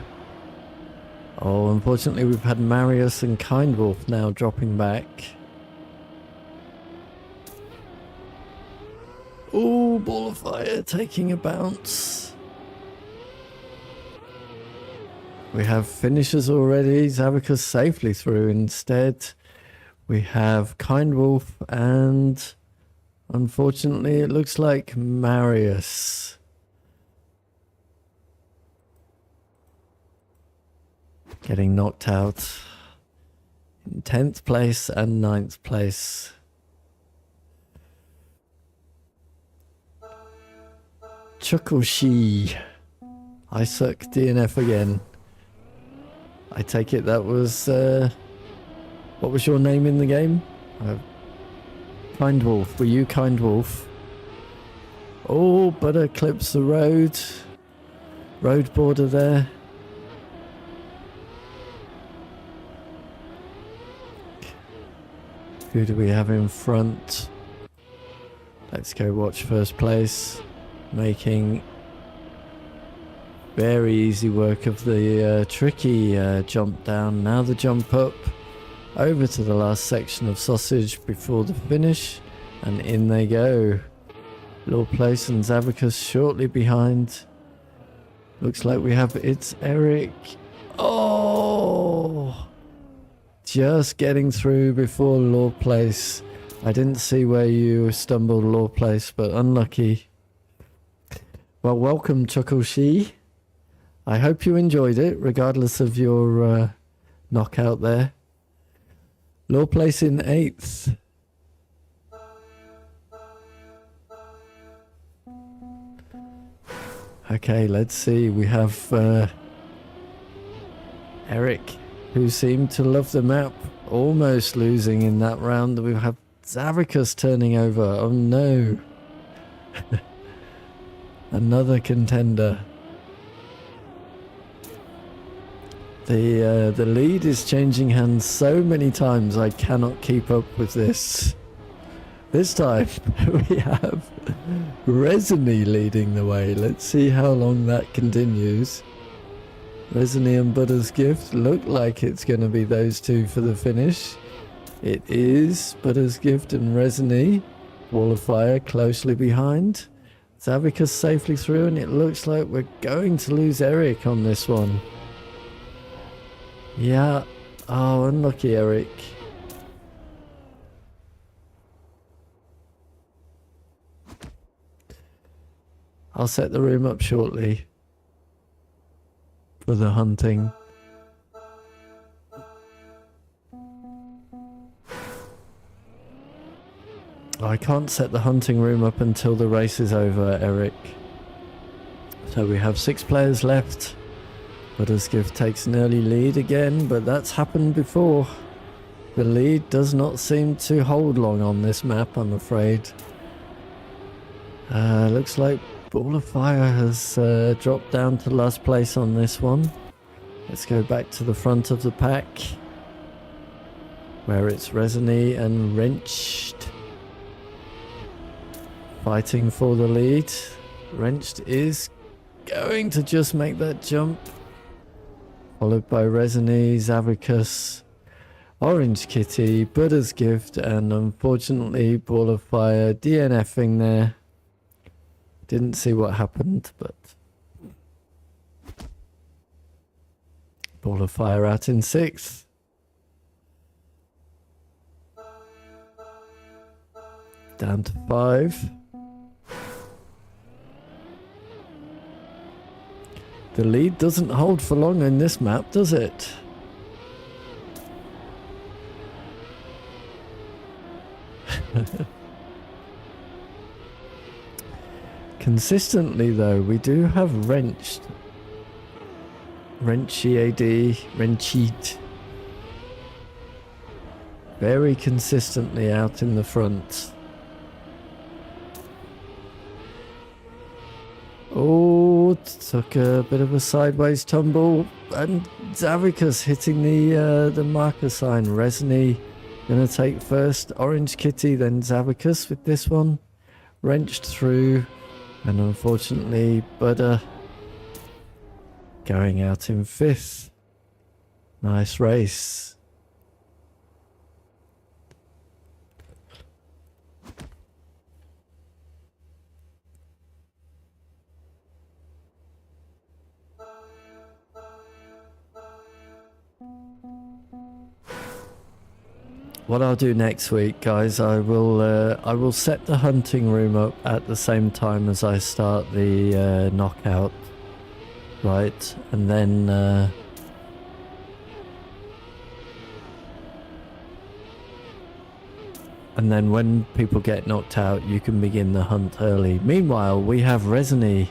oh, unfortunately we've had Marius and Kind Wolf now dropping back. Ooh, Ball of Fire taking a bounce. We have finishers already. Zavicus safely through. Instead, we have Kind Wolf and unfortunately it looks like Marius. Getting knocked out in 10th place and 9th place. Chuckleshi. I suck DNF again. I take it that was, what was your name in the game? Kind Wolf. Were you Kind Wolf? Oh, Butter clips the road. Road border there. Who do we have in front? Let's go watch first place. Making very easy work of the tricky jump down. Now the jump up. Over to the last section of sausage before the finish. And in they go. Lord Place and Zavicus shortly behind. Looks like we have it's Eric. Oh! Just getting through before Lord Place. I didn't see where you stumbled, Lord Place, but unlucky. Well, welcome, Chuckleshi. I hope you enjoyed it, regardless of your knockout there. Lord Place in 8th. Okay, let's see. We have Eric, who seemed to love the map, almost losing in that round. We have Zavicus turning over. Oh no. Another contender. The lead is changing hands so many times I cannot keep up with this. This time we have Resiny leading the way. Let's see how long that continues. Resiny and Buddha's Gift look like it's going to be those two for the finish. It is Buddha's Gift and Resiny. Wall of Fire closely behind. Zavicus safely through, and it looks like we're going to lose Eric on this one. Yeah. Oh, unlucky Eric. I'll set the room up shortly for the hunting. I can't set the hunting room up until the race is over, Eric. So we have 6 players left. Buddha's Gift takes an early lead again, but that's happened before. The lead does not seem to hold long on this map, I'm afraid. Looks like Ball of Fire has dropped down to last place on this one. Let's go back to the front of the pack, where it's Resiny and Wrenched fighting for the lead. Wrenched is going to just make that jump, followed by Resiny, Zavicus, Orange Kitty, Buddha's Gift, and unfortunately Ball of Fire DNFing there. Didn't see what happened, but Ball of Fire out in 6th. Down to 5. The lead doesn't hold for long in this map, does it? Consistently though, we do have Wrenched. Wrenched. Very consistently out in the front. Oh, took a bit of a sideways tumble, and Zavicus hitting the marker sign. Resiny gonna take first, Orange Kitty, then Zavicus with this one. Wrenched through, and unfortunately Buddha going out in 5th. Nice race. What I'll do next week, guys, I will set the hunting room up at the same time as I start the knockout, right? And then And then when people get knocked out, you can begin the hunt early. Meanwhile, we have Resiny.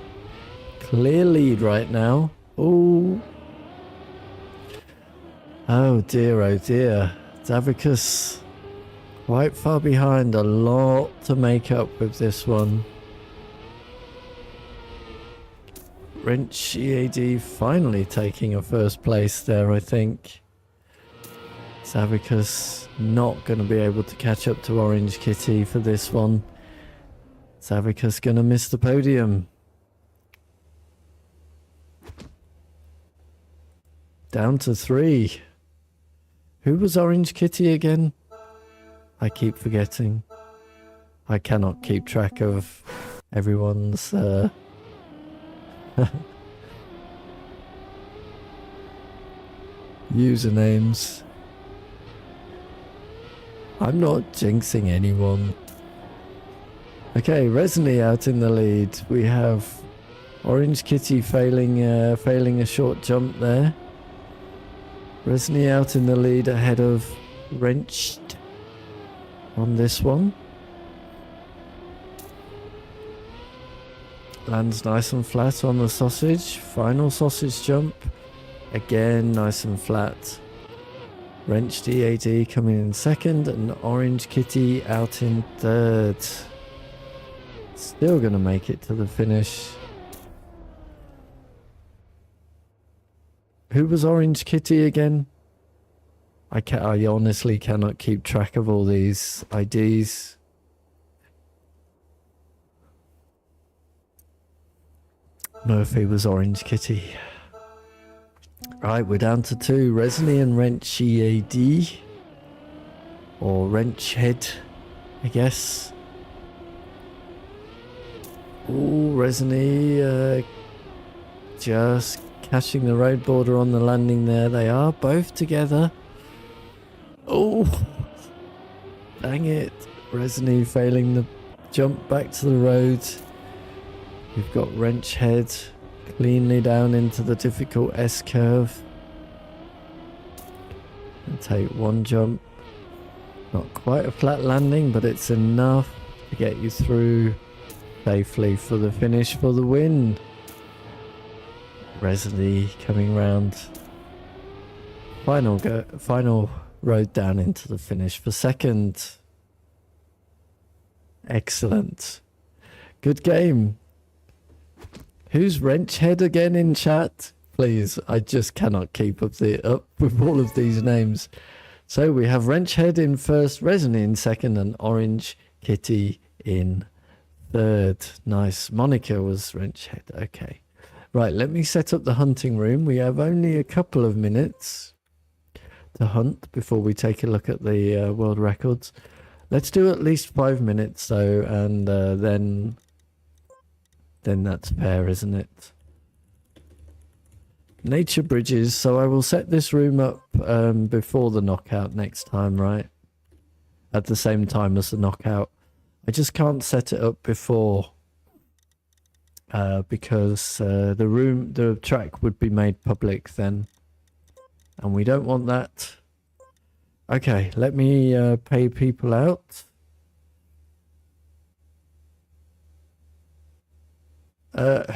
Clear lead right now. Oh. Oh dear, oh dear. Davicus quite far behind. A lot to make up with this one. Wrench EAD finally taking a first place there, I think. Savicus not going to be able to catch up to Orange Kitty for this one. Savicus going to miss the podium. Down to 3. Who was Orange Kitty again? I keep forgetting. I cannot keep track of everyone's usernames. I'm not jinxing anyone. Okay, Resiny out in the lead. We have Orange Kitty failing a short jump there. Resiny out in the lead ahead of Wrenched on this one. Lands nice and flat on the sausage. Final sausage jump. Again, nice and flat. Wrenched EAD coming in second and Orange Kitty out in third. Still going to make it to the finish. Who was Orange Kitty again? I honestly cannot keep track of all these IDs. Murphy was Orange Kitty. Right, we're down to 2. Resiny and Wrench EAD. Or Wrench Head, I guess. Ooh, Resiny just catching the road border on the landing there. They are both together. Oh, dang it. Resiny failing the jump back to the road. We've got Wrench Head cleanly down into the difficult S-curve. And take one jump. Not quite a flat landing, but it's enough to get you through safely for the finish for the win. Resiny coming round. Final road down into the finish for second. Excellent. Good game. Who's Wrench Head again in chat? Please, I just cannot keep up with all of these names. So we have Wrench Head in first, Resiny in second, and Orange Kitty in third. Nice. Monica was Wrench Head. Okay. Right, let me set up the hunting room. We have only a couple of minutes to hunt before we take a look at the world records. Let's do at least 5 minutes though, and then that's fair, isn't it? Nature bridges. So I will set this room up before the knockout next time, right? At the same time as the knockout. I just can't set it up before because the track would be made public then, and we don't want that. Okay, let me pay people out.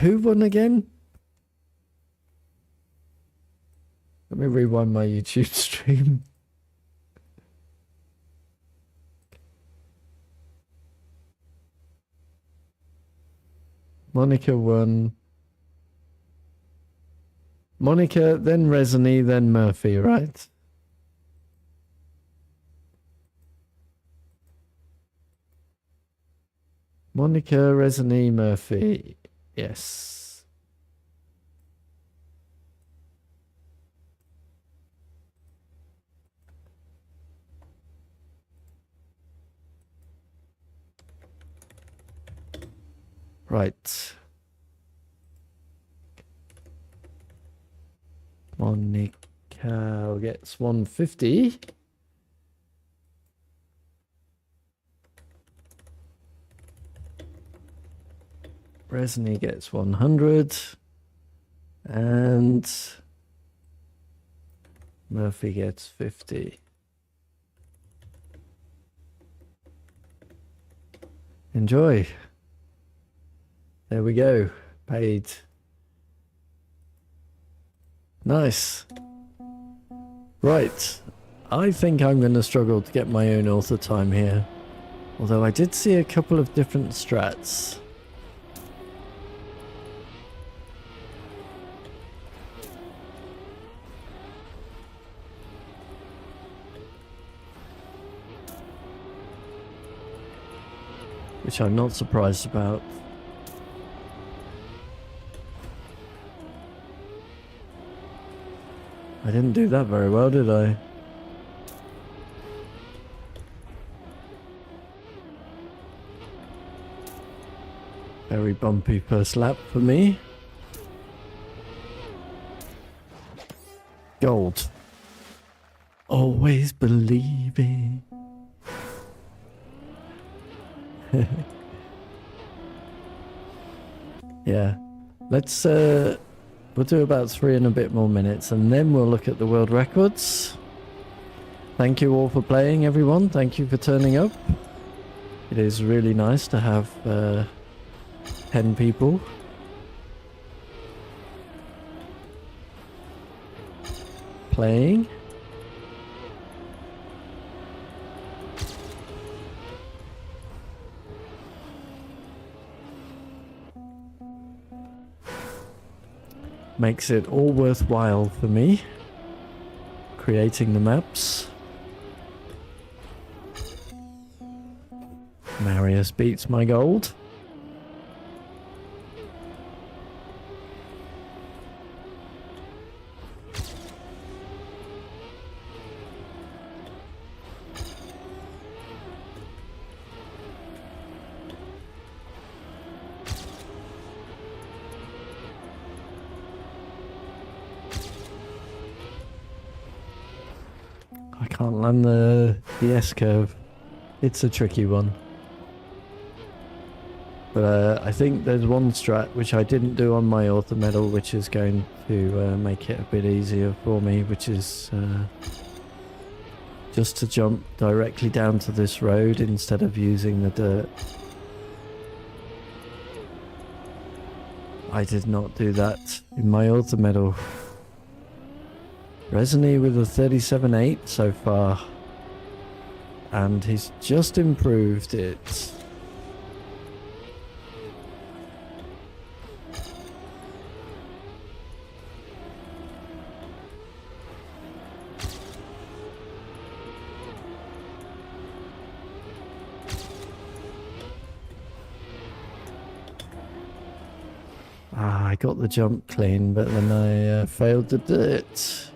Who won again? Let me rewind my YouTube stream. Monica won. Monica, then Resiny, then Murphy, right? Monica, Resiny, Murphy. Yes. Right. Monica gets 150. Resiny gets 100. And Murphy gets 50. Enjoy. There we go. Paid. Nice. Right. I think I'm going to struggle to get my own author time here. Although I did see a couple of different strats. Which I'm not surprised about. I didn't do that very well, did I? Very bumpy first lap for me. Gold. Always believing. Yeah. Let's we'll do about 3 and a bit more minutes and then we'll look at the world records. Thank you all for playing, everyone. Thank you for turning up. It is really nice to have 10 people. Playing. Makes it all worthwhile for me. Creating the maps. Marius beats my gold. I can't land the S-curve. It's a tricky one. But I think there's one strat which I didn't do on my author medal, which is going to make it a bit easier for me, which is just to jump directly down to this road instead of using the dirt. I did not do that in my author medal. Resony with a 37.8 so far. And he's just improved it. I got the jump clean, but then I failed to do it.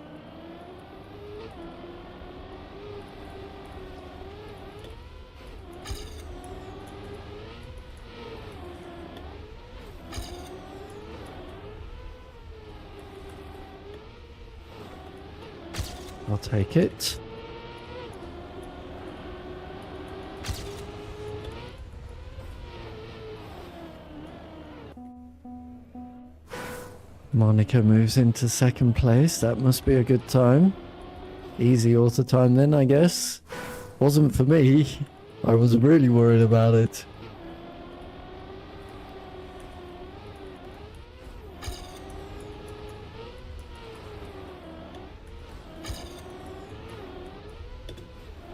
I'll take it. Monica moves into second place. That must be a good time. Easy author time then, I guess. Wasn't for me. I was really worried about it.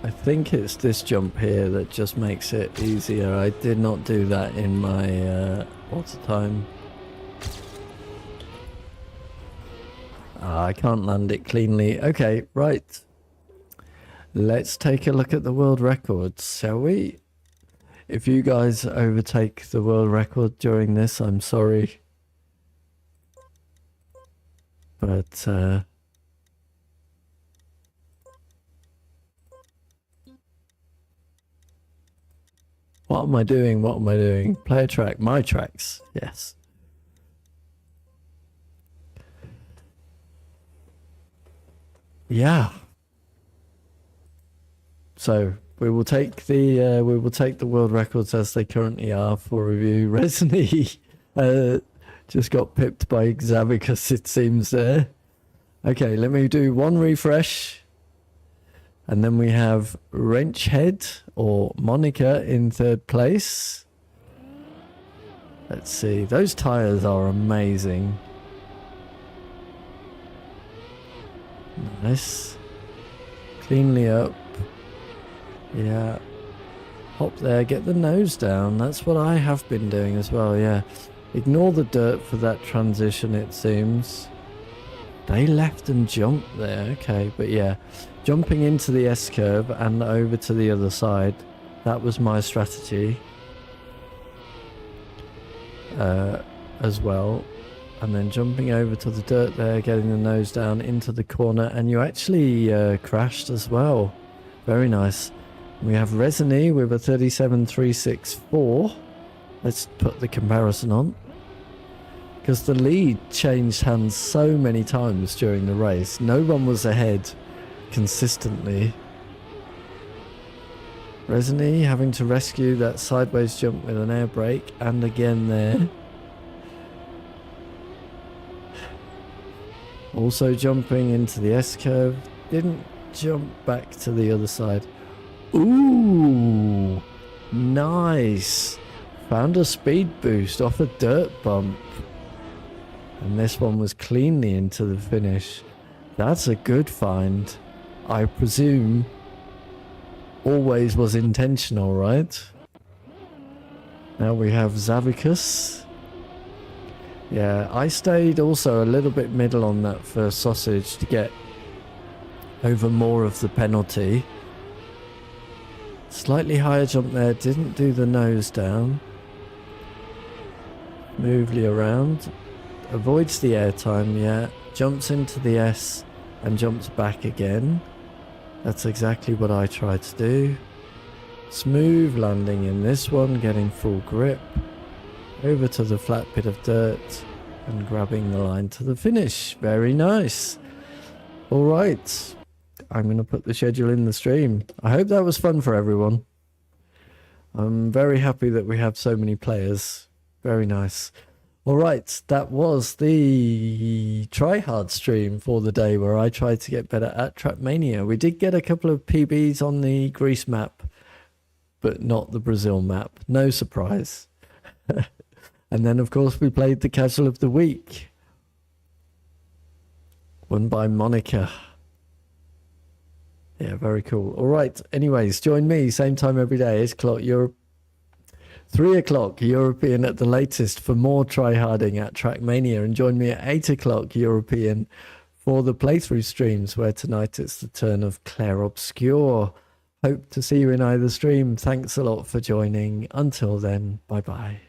I think it's this jump here that just makes it easier. I did not do that in my author time. I can't land it cleanly. Okay, right. Let's take a look at the world records, shall we? If you guys overtake the world record during this, I'm sorry. But, what am I doing? What am I doing? Play a track. My tracks. Yes. Yeah. So we will take the world records as they currently are for review. Resony just got pipped by Xavicus, it seems there. Okay, let me do one refresh. And then we have Wrenchhead or Monica in third place. Let's see. Those tires are amazing. Nice. Cleanly up. Yeah. Hop there, get the nose down. That's what I have been doing as well, yeah. Ignore the dirt for that transition, it seems. They left and jumped there, okay. But yeah, jumping into the S-curve and over to the other side. That was my strategy. As well. And then jumping over to the dirt there, getting the nose down into the corner. And you actually crashed as well. Very nice. We have Resiny with a 37.364. Let's put the comparison on. Because the lead changed hands so many times during the race. No one was ahead consistently. Resiny having to rescue that sideways jump with an air brake. And again there. Also jumping into the S-curve. Didn't jump back to the other side. Ooh, nice. Found a speed boost off a dirt bump. And this one was cleanly into the finish. That's a good find. I presume always was intentional, right? Now we have Zavicus. Yeah, I stayed also a little bit middle on that first sausage to get over more of the penalty. Slightly higher jump there, didn't do the nose down. Smoothly around. Avoids the airtime, yeah. Jumps into the S and jumps back again. That's exactly what I tried to do. Smooth landing in this one, getting full grip. Over to the flat bit of dirt and grabbing the line to the finish. Very nice. All right. I'm going to put the schedule in the stream. I hope that was fun for everyone. I'm very happy that we have so many players. Very nice. All right. That was the try-hard stream for the day where I tried to get better at Trackmania. We did get a couple of PBs on the Greece map, but not the Brazil map. No surprise. And then, of course, we played the Casual of the Week. Won by Monica. Yeah, very cool. All right. Anyways, join me same time every day. 8 o'clock Europe. 3 o'clock European at the latest for more tryharding at Trackmania. And join me at 8 o'clock European for the playthrough streams, where tonight it's the turn of Claire Obscure. Hope to see you in either stream. Thanks a lot for joining. Until then, bye-bye.